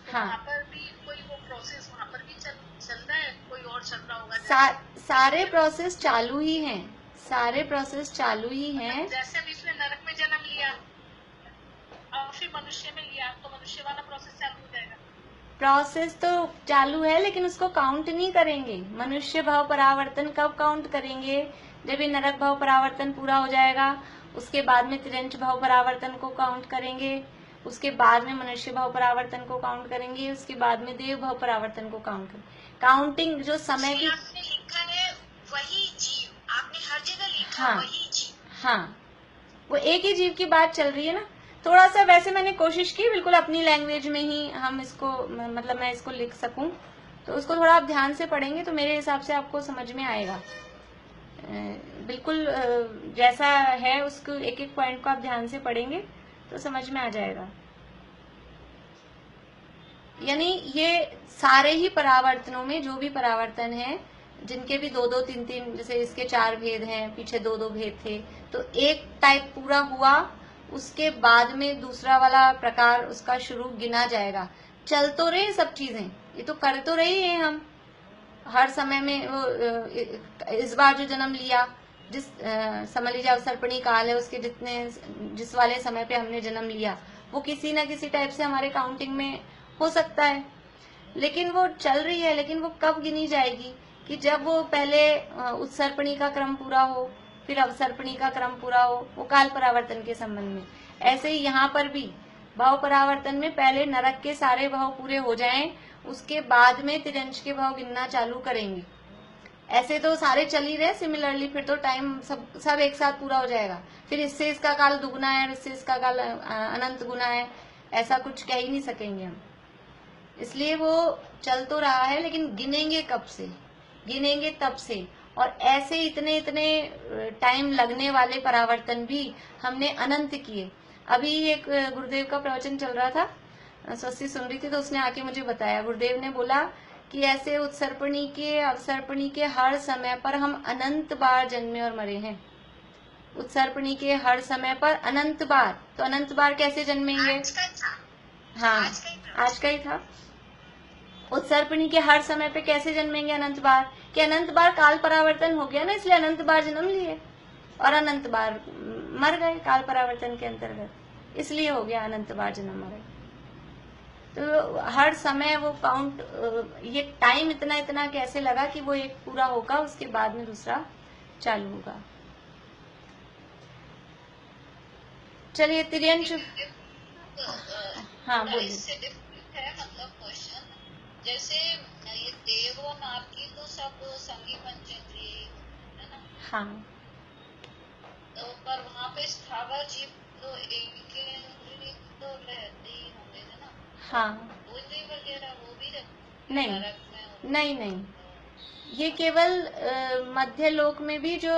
तो हाँ वहाँ पर भी कोई वो प्रोसेस वहाँ पर भी चल रहा है, कोई और चल रहा होगा? सारे प्रोसेस चालू ही हैं, सारे प्रोसेस चालू ही हैं। जैसे अभी इसने नरक में जन्म लिया और फिर मनुष्य में लिया, तो मनुष्य वाला प्रोसेस चालू हो जाएगा? प्रोसेस तो चालू है, लेकिन उसको काउंट नहीं करेंगे। मनुष्य भाव परावर्तन कब काउंट करेंगे? जब ये नरक भाव परावर्तन पूरा हो जाएगा, उसके बाद में तिर्यंच भाव परावर्तन को काउंट करेंगे, उसके बाद में मनुष्य भाव परावर्तन को काउंट करेंगे, उसके बाद में देव भाव परावर्तन को काउंट करेंगे। काउंटिंग जो समय की आपने लिखा है वही जीव, आपने हर जगह लिखा हाँ वही जीव। हाँ, वो एक ही जीव की बात चल रही है ना। थोड़ा सा वैसे मैंने कोशिश की बिल्कुल अपनी लैंग्वेज में ही हम इसको, मतलब मैं इसको लिख सकूं, तो उसको थोड़ा आप ध्यान से पढ़ेंगे तो मेरे हिसाब से आपको समझ में आएगा। बिल्कुल जैसा है उसको एक एक पॉइंट को आप ध्यान से पढ़ेंगे तो समझ में आ जाएगा। यानी ये सारे ही परावर्तनों में जो भी परावर्तन है, जिनके भी 2-2 3-3, जैसे इसके 4 भेद हैं, पीछे 2-2 भेद थे, तो एक टाइप पूरा हुआ, उसके बाद में दूसरा वाला प्रकार उसका शुरू गिना जाएगा। चल तो रहे सब चीजें, ये तो कर तो रहे हैं हम हर समय में। वो इस बार जो जन्म लिया, जिस समझ लीजिए अवसर्पणी काल है, उसके जिस वाले समय पे हमने जन्म लिया, वो किसी ना किसी टाइप से हमारे काउंटिंग में हो सकता है, लेकिन वो चल रही है। लेकिन वो कब गिनी जाएगी? कि जब वो पहले उत्सर्पणी का क्रम पूरा हो, फिर अवसर्पणी का क्रम पूरा हो, वो काल परावर्तन के संबंध में। ऐसे ही यहाँ पर भी भाव परावर्तन में पहले नरक के सारे भाव पूरे हो जाएं, उसके बाद में तिर्यंच के भाव गिनना चालू करेंगे। ऐसे तो सारे चल ही रहे सिमिलरली, फिर तो टाइम सब एक साथ पूरा हो जाएगा। फिर इससे इसका काल दुगुना है, इससे इसका काल अनंत गुना है, ऐसा कुछ कह ही नहीं सकेंगे हम। इसलिए वो चल तो रहा है, लेकिन गिनेंगे कब से? गिनेंगे तब से। और ऐसे इतने इतने टाइम लगने वाले परावर्तन भी हमने अनंत किए। अभी एक गुरुदेव का प्रवचन चल रहा था, स्वस्ति सुन रही थी, तो उसने आके मुझे बताया, गुरुदेव ने बोला कि ऐसे उत्सर्पणी के अवसर्पणी के हर समय पर हम अनंत बार जन्मे और मरे हैं। उत्सर्पणी के हर समय पर अनंत बार, तो अनंत बार कैसे जन्मेंगे? हाँ आज का ही था। उत्सर्पणी के हर समय पे कैसे जन्मेंगे अनंत बार? कि अनंत बार काल परावर्तन हो गया ना, इसलिए अनंत बार जन्म लिए और अनंत बार मर गए काल परावर्तन के अंतर्गत, इसलिए हो गया अनंत बार जन्म मरे। तो हर समय वो काउंट, ये टाइम इतना इतना कैसे लगा कि वो एक पूरा होगा, उसके बाद में दूसरा चालू होगा। चलिए तिर्यंच, हाँ बोलिए। मतलब क्वेश्चन, जैसे ये देव और नाग की तो सब संगी पंचेंद्रिय है ना। हाँ तो पर वहाँ पे स्थावर जीव तो एक इंद्रिय तो रहते ही होंगे है ना। हाँ। दो इंद्रिय वगैरह वो भी रहते नहीं नरक में और नहीं नहीं, ये केवल मध्य लोक में भी जो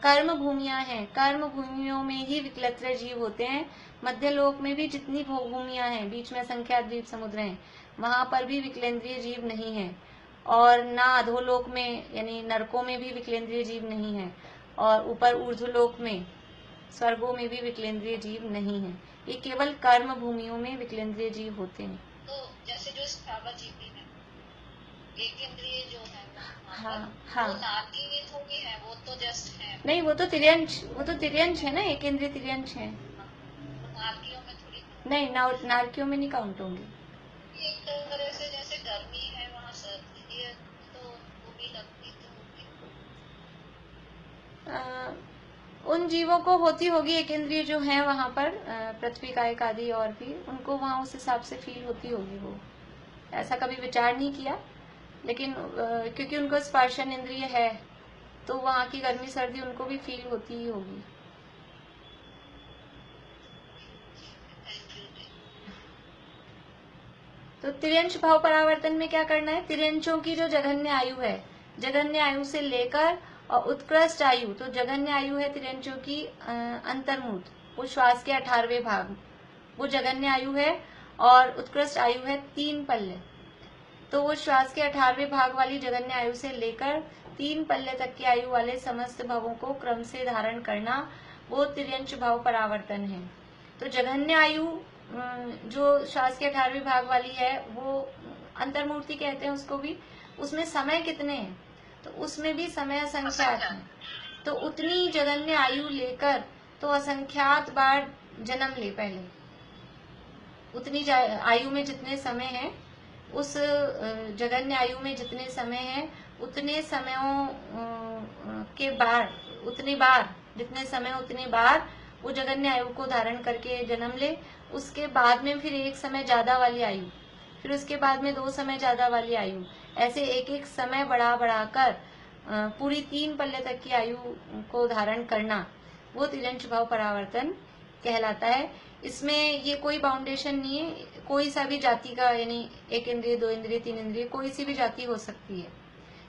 कर्म भूमियां हैं, कर्म भूमियों में ही विकलत्र जीव होते हैं। मध्य लोक में भी जितनी भूमियां हैं, बीच में संख्या द्वीप समुद्र हैं, वहां पर भी विकलेंद्रिय जीव नहीं है। और ना अधोलोक में यानी नरकों में भी विकलेंद्रिय जीव नहीं है, और ऊपर ऊर्ध्वलोक में स्वर्गों में भी विकलेंद्रिय जीव नहीं है। ये केवल कर्म भूमियों में विकलेंद्रिय जीव होते हैं। तो जैसे जो स्थावर जीव भी है, एक इंद्रिय जो है वहाँ हाँ पर, हाँ। वो नारकीय थोड़ी है, वो तो जस्ट है। नहीं, वो तो तिर्यंश है ना, एक इंद्रिय तिर्यंश है। तो नारकियों में थोड़ी नहीं, नारकियों में नहीं काउंट होंगे। एक तरह से जैसे गर्मी है वहाँ सर्दी है, तो वो भी लगती तो होगी। उन जीवों को होती होगी एक इंद्रिय जो है वहां पर, पृथ्वी कायिक आदि और भी, उनको वहां उस हिसाब से फील होती होगी। वो ऐसा कभी विचार नहीं किया, लेकिन क्योंकि उनको स्पर्शन इंद्रिय है, तो वहां की गर्मी सर्दी उनको भी फील होती ही होगी। तो तिर्यंश भाव परावर्तन में क्या करना है? तिर्यंशों की जो जघन्य आयु है, जघन्य आयु से लेकर और उत्कृष्ट आयु, तो जघन्य आयु है तिर्यंशों की अंतर्मूत, वो श्वास के 18वें भाग, वो जघन्य आयु है। और उत्कृष्ट आयु है 3 पल्ले, तो वो श्वास के 18वें भाग वाली जघन्य आयु से लेकर 3 पल्ले तक की आयु वाले समस्त भवों को क्रम से धारण करना, वो तिर्यंश भाव परावर्तन है। तो जघन्य आयु जो श्वास के 18वें भाग वाली है, वो अंतर्मूर्ति कहते हैं उसको भी। उसमें समय कितने हैं? तो उसमें भी समय असंख्यात है। तो उतनी जघन्य आयु लेकर तो असंख्यात बार जन्म ले, पहले उतनी आयु में जितने समय है, उस जघन्य आयु में जितने समय है, उतने समयों के बार, उतनी बार जितने समय उतनी बार वो जघन्य आयु को धारण करके जन्म ले। उसके बाद में फिर एक समय ज्यादा वाली आयु, फिर उसके बाद में 2 समय ज्यादा वाली आयु, ऐसे एक एक समय बढ़ा कर पूरी 3 पल्ले तक की आयु को धारण करना, वो तिर्यंश भाव परावर्तन कहलाता है। इसमें ये कोई बाउंडेशन नहीं है, कोई सा भी जाति का, यानी 1 इंद्रिय 2 इंद्रिय 3 इंद्रिय, कोई सी भी जाति हो सकती है।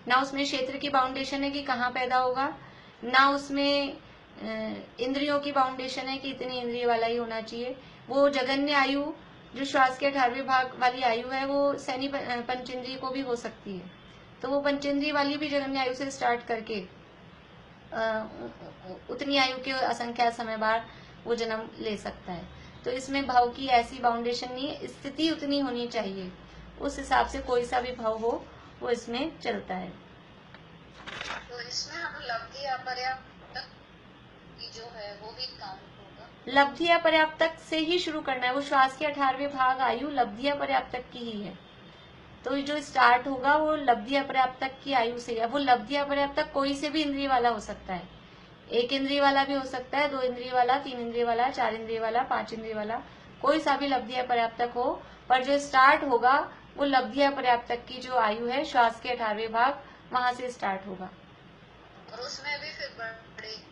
ना उसमें क्षेत्र की बाउंडेशन है कि कहाँ पैदा होगा, ना उसमें इंद्रियों की बाउंडेशन है कि इतनी इंद्रिय वाला ही होना चाहिए। वो जघन्य आयु जो श्वास के 18वें भाग वाली आयु है, वो सैनी पंचेंद्रिय को भी हो सकती है। तो वो पंचेंद्रिय वाली भी जघन्य आयु से स्टार्ट करके उतनी आयु के असंख्यात समय बाद वो जन्म ले सकता है। तो इसमें भाव की ऐसी बाउंडेशन नहीं है, स्थिति उतनी होनी चाहिए, उस हिसाब से कोई सा भी भाव हो वो इसमें चलता है। तो इसमें हम लब्धि अपर्याप्त की जो है वो भी काउंट होगा। लब्धि अपर्याप्त से ही शुरू करना है, वो श्वास के 18वें भाग आयु लब्धि अपर्याप्त की ही है। तो जो स्टार्ट होगा वो लब्धि अपर्याप्त की आयु से है। वो लब्धि अपर्याप्त कोई से भी इंद्रिय वाला हो सकता है, 1 इंद्रिय वाला भी हो सकता है, 2 इंद्रिय वाला, 3 इंद्रिय वाला, 4 इंद्रिय वाला, 5 इंद्रिय वाला, कोई सा भी लब्धि अपर्याप्त हो, पर जो स्टार्ट होगा वो लब्धि अपर्याप्त की जो आयु है श्वास के 18वें भाग, वहां से स्टार्ट होगा। और उसमें भी फिर बढ़ेगी,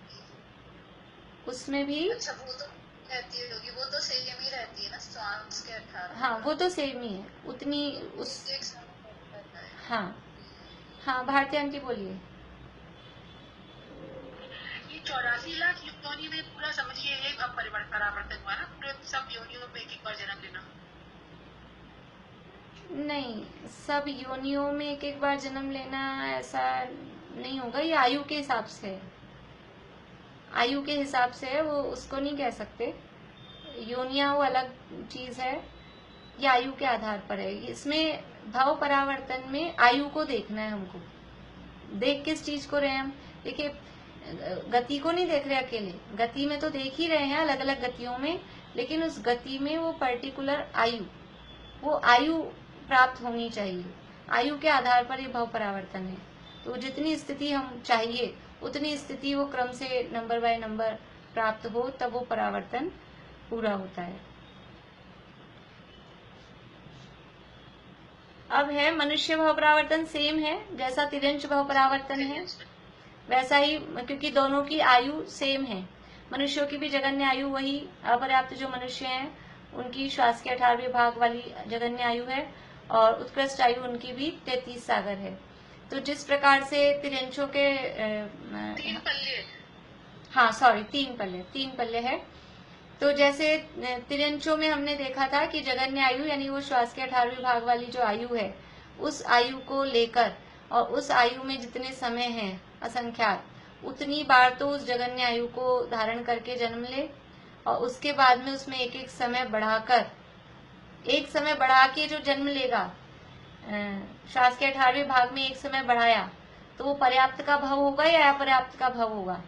उसमें भी अच्छा वो तो रहती होगी, वो तो सेम ही रहती है ना श्वास के 18। हाँ, वो तो सेम ही है उतनी उस एक समय रहता है। हाँ हाँ, भारती आंटी बोलिए। ये 84 लाख योनि में पूरा समझिए एक अब परावर्तन हुआ ना, पूरे सब योनियों में एक बार जन्म लेना। नहीं, सब योनियों में एक बार जन्म लेना ऐसा नहीं होगा, ये आयु के हिसाब से है, आयु के हिसाब से है, वो उसको नहीं कह सकते। योनिया वो अलग चीज है, ये आयु के आधार पर है। इसमें भाव परावर्तन में आयु को देखना है हमको। देख किस चीज को रहे हैं हम? देखिए, गति को नहीं देख रहे अकेले, गति में तो देख ही रहे हैं अलग अलग गतियों में, लेकिन उस गति में वो पर्टिकुलर आयु, वो आयु प्राप्त होनी चाहिए। आयु के आधार पर ये भाव परावर्तन है। तो जितनी स्थिति हम चाहिए उतनी स्थिति वो क्रम से नंबर बाय नंबर प्राप्त हो, तब वो परावर्तन पूरा होता है। अब है मनुष्य भाव परावर्तन, सेम है जैसा तिर्यंश भाव परावर्तन है। वैसा ही, क्योंकि दोनों की आयु सेम है, मनुष्यों की भी जगन्य आयु वही, अपर्याप्त जो मनुष्य हैं उनकी श्वास के 18वें भाग वाली जगन्य आयु है, और उत्कृष्ट आयु उनकी भी 33 सागर है। तो जिस प्रकार से तिर्यंचों के 3 पल्ले, हाँ सॉरी 3 पल्ले है। तो जैसे तिर्यंचों में हमने देखा था कि जगन्य आयु यानी वो श्वास के 18वें भाग वाली जो आयु है, उस आयु को लेकर और उस आयु में जितने समय हैं असंख्यात, उतनी बार तो उस जगन्य आयु को धारण करके जन्म ले, और उसके बाद में उसमें एक एक समय बढ़ाकर, एक समय बढ़ा के जो जन्म लेगा, श्वास के 18वें भाग में एक समय बढ़ाया, तो वो पर्याप्त का भव होगा या अपर्याप्त का भव होगा?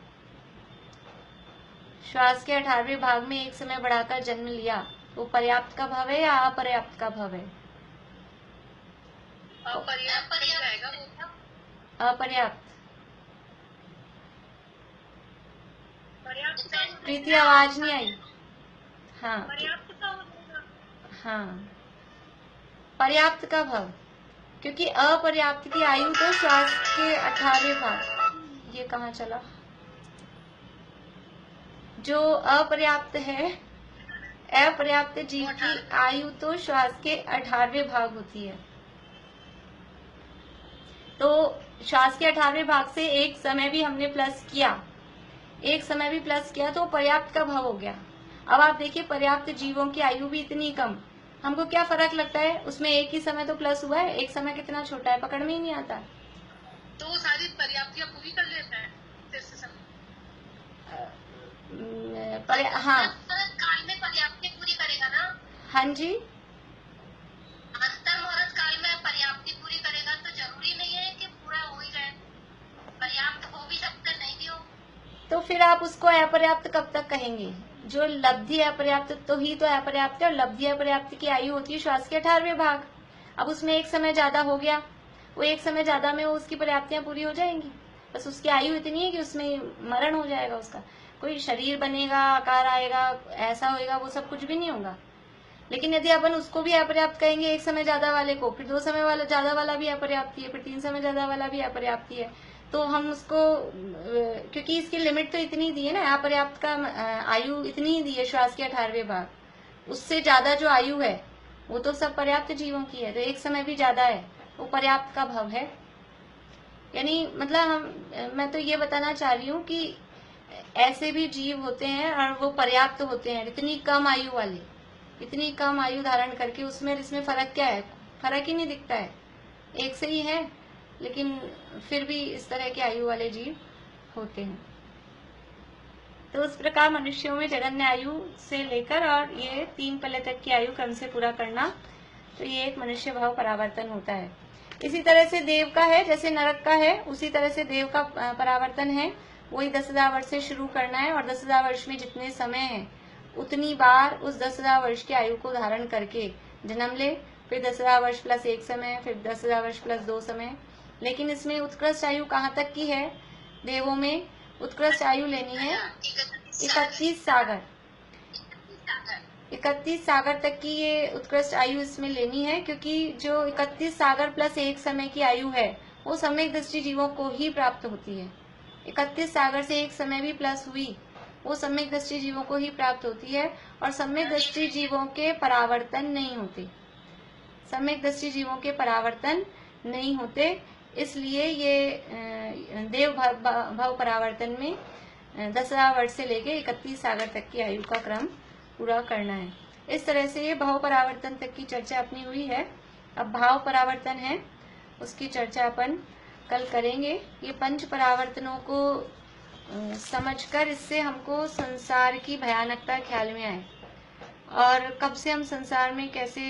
श्वास के 18वें भाग में एक समय बढ़ाकर जन्म लिया, वो पर्याप्त का भव है या अपर्याप्त का भव है? अपर्याप्त रहेगा वो। अपर्याप्त। पर्याप्त प्रीति आवाज नहीं आई। हाँ पर्याप्त का होगा। हाँ, पर्याप्त का भव, क्योंकि अपर्याप्त की आयु तो श्वास के 18वें भाग, ये कहाँ चला, जो अपर्याप्त है, अपर्याप्त जीव की आयु तो श्वास के 18वें भाग होती है। तो श्वास के 18वें भाग से एक समय भी हमने प्लस किया, एक समय भी प्लस किया तो पर्याप्त का भव हो गया। अब आप देखिए पर्याप्त जीवों की आयु भी इतनी कम, हमको क्या फर्क लगता है, उसमें एक ही समय तो प्लस हुआ है, एक समय कितना छोटा है, पकड़ में ही नहीं आता। तो वो सारी पर्याप्तियां पूरी कर लेता है हाँ काल में पर्याप्ति पूरी करेगा ना। हाँ जी, अंतर मुहूर्त काल में पर्याप्ति पूरी करेगा, तो जरूरी नहीं है कि पूरा हो ही जाए, पर्याप्त हो भी सकता, नहीं भी हो। तो फिर आप उसको अपर्याप्त कब तक कहेंगे? जो लब्धि अपर्याप्त तो ही तो अपर्याप्त है, और लब्धि अपर्याप्त की आयु होती है श्वास के 18वें भाग। अब उसमें एक समय ज्यादा हो गया, वो एक समय ज्यादा में वो उसकी पर्याप्तियां पूरी हो जाएंगी, बस उसकी आयु इतनी है कि उसमें मरण हो जाएगा, उसका कोई शरीर बनेगा, आकार आएगा, ऐसा होएगा, वो सब कुछ भी नहीं होगा। लेकिन यदि अपन उसको भी अपर्याप्त कहेंगे एक समय ज्यादा वाले को, फिर 2 समय वाला ज्यादा वाला भी अपर्याप्ति है, फिर 3 समय ज्यादा वाला भी अपर्याप्ति है, तो हम उसको, क्योंकि इसकी लिमिट तो इतनी दी है ना, अपर्याप्त का आयु इतनी ही दी है श्वास के 18वें भाग, उससे ज्यादा जो आयु है वो तो सब पर्याप्त जीवों की है, तो एक समय भी ज्यादा है, वो पर्याप्त का भव है। यानी मतलब मैं तो ये बताना चाह रही हूँ कि ऐसे भी जीव होते हैं और वो पर्याप्त होते हैं, इतनी कम आयु वाले, इतनी कम आयु धारण करके, उसमें इसमें फर्क क्या है? फर्क ही नहीं दिखता है, एक से ही है, लेकिन फिर भी इस तरह के आयु वाले जीव होते हैं। तो उस प्रकार मनुष्यों में जगन्य आयु से लेकर और ये 3 पल्ले तक की आयु क्रम से पूरा करना, तो ये एक मनुष्य भाव परावर्तन होता है। इसी तरह से देव का है, जैसे नरक का है उसी तरह से देव का परावर्तन है, वही 10,000 वर्ष से शुरू करना है, और 10,000 वर्ष में जितने समय है उतनी बार उस 10,000 वर्ष की आयु को धारण करके जन्म ले, फिर 10,000 वर्ष प्लस एक समय, फिर 10,000 वर्ष प्लस 2 समय। लेकिन इसमें उत्कृष्ट आयु कहाँ तक की है? देवों में उत्कृष्ट आयु लेनी है 31 सागर, 31 सागर तक की ये उत्कृष्ट आयु इसमें लेनी है, क्योंकि जो 31 सागर प्लस एक समय की आयु है वो सम्यक दृष्टि जीवों को ही प्राप्त होती है। 31 सागर से एक समय भी प्लस हुई वो सम्यक दृष्टि जीवों को ही प्राप्त होती है, और सम्यक दृष्टि जीवों के परावर्तन नहीं होते, सम्यक दृष्टि जीवों के परावर्तन नहीं होते, इसलिए ये देव भाव परावर्तन में 10,000 वर्ष से लेके 31 सागर तक की आयु का क्रम पूरा करना है। इस तरह से ये भाव परावर्तन तक की चर्चा अपनी हुई है। अब भाव परावर्तन है, उसकी चर्चा अपन कल करेंगे। ये 5 परावर्तनों को समझकर इससे हमको संसार की भयानकता ख्याल में आए, और कब से हम संसार में कैसे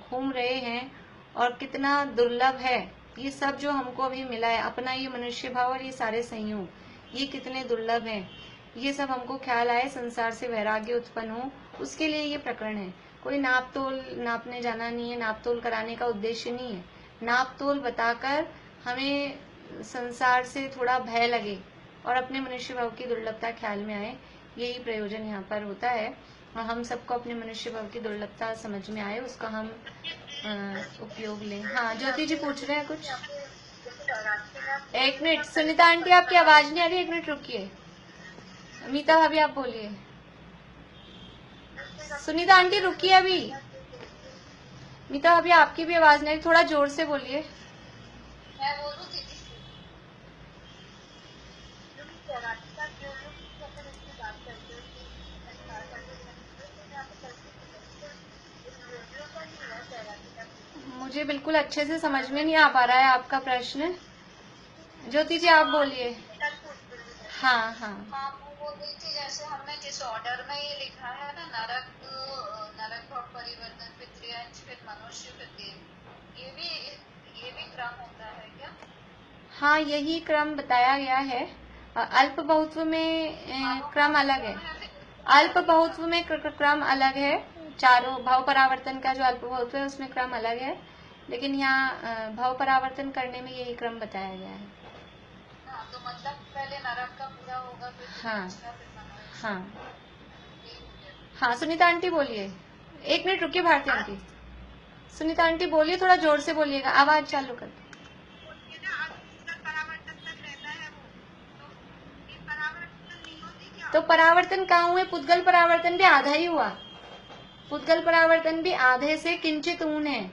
घूम रहे हैं और कितना दुर्लभ है ये सब जो हमको अभी मिला है, अपना ये मनुष्य भाव और ये सारे संयोग, ये कितने दुर्लभ हैं, ये सब हमको ख्याल आए, संसार से वैराग्य उत्पन्न हो, उसके लिए ये प्रकरण है। कोई नाप तोल नापने जाना नहीं है, नाप तोल कराने का उद्देश्य नहीं है। नाप तोल बताकर हमें संसार से थोड़ा भय लगे और अपने मनुष्य भाव की दुर्लभता ख्याल में आए, यही प्रयोजन यहाँ पर होता है। और हम सबको अपने मनुष्य भाव की दुर्लभता समझ में आए, उसका हम उपयोग लें। हाँ, ज्योति जी पूछ रहे हैं कुछ। एक मिनट सुनीता आंटी, आपकी आवाज नहीं आ रही, एक मिनट रुकिए। मीता भाभी आप बोलिए। सुनीता आंटी रुकिए अभी। मीता भाभी आपकी भी आवाज नहीं, थोड़ा जोर से बोलिए। मैं बोलूं दीदी मुझे बिल्कुल अच्छे से समझ में नहीं आ पा रहा है आपका प्रश्न। ज्योति जी आप बोलिए। हाँ हाँ हाँ वो बोल रही थी जैसे हमने जिस ऑर्डर में ये लिखा है ना, नरक नरक भाव परिवर्तन, फिर त्रियंश, फिर मनुष्य, फिर देव, ये भी क्रम होता है क्या? हाँ, यही क्रम बताया गया है। अल्प बहुत्व में क्रम अलग है। अल्प बहुत्व में क्रम अलग है। चारों भाव परावर्तन का जो अल्प बहुत्व है उसमें क्रम अलग है, लेकिन यहाँ भाव परावर्तन करने में यही क्रम बताया गया है। हाँ, तो मतलब पहले नरक का पूरा होगा, फिर हाँ त्रियंश का, फिर मनुष्य। हाँ ये हो गया। हाँ सुनीता आंटी बोलिए। एक मिनट रुकिए भारती आंटी। सुनीता आंटी बोलिए, थोड़ा जोर से बोलिएगा, आवाज चालू कर। तो परावर्तन कहाँ हुए? पुद्गल परावर्तन भी आधा ही हुआ। पुद्गल परावर्तन भी आधे से किंचित ऊन है,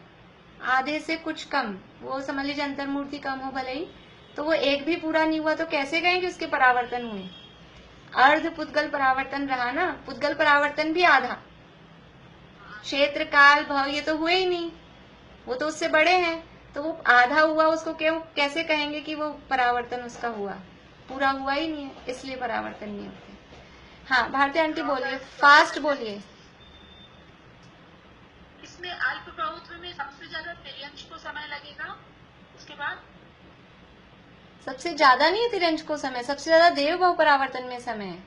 आधे से कुछ कम। वो समझ लीजिए अंतर्मूर्ति कम हो भले ही, तो वो एक भी पूरा नहीं हुआ, तो कैसे कहें कि उसके परावर्तन हुए? अर्ध पुद्गल परावर्तन रहा ना। पुद्गल परावर्तन भी आधा। क्षेत्र काल भाव ये तो हुए ही नहीं, वो तो उससे बड़े हैं, तो वो आधा हुआ, उसको क्यों कैसे कहेंगे कि वो परावर्तन उसका हुआ? पूरा हुआ ही नहीं है, इसलिए परावर्तन नहीं होते। हाँ भारती आंटी बोलिए, फास्ट बोलिए। इसमें अल्प बहुत्व में सबसे ज्यादा त्रियंश को समय लगेगा, उसके बाद सबसे ज्यादा नहीं है तिरंज को समय, सबसे ज्यादा देव भाव परावर्तन में समय है,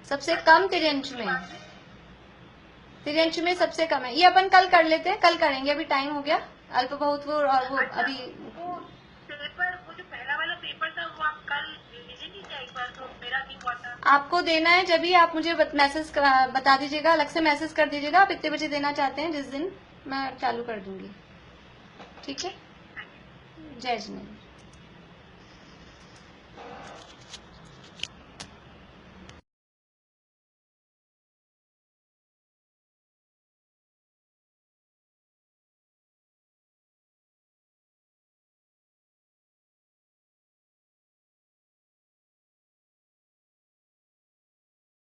सबसे कम तिरंज में। तिरंज में सबसे कम है। ये अपन कल कर लेते हैं, कल करेंगे, अभी टाइम हो गया। अल्प बहुत्व और वो अभी वो पेपर, वो जो पहला वाला पेपर था वो आप कल भेजेंगे क्या? एक बार तो मेरा भी हुआ था। आपको देना है, जब भी आप मुझे मैसेज बता दीजिएगा, अलग से मैसेज कर दीजिएगा आप इतने बजे देना चाहते हैं, जिस दिन मैं चालू कर दूंगी। ठीक है, जय जिनेन्द्र।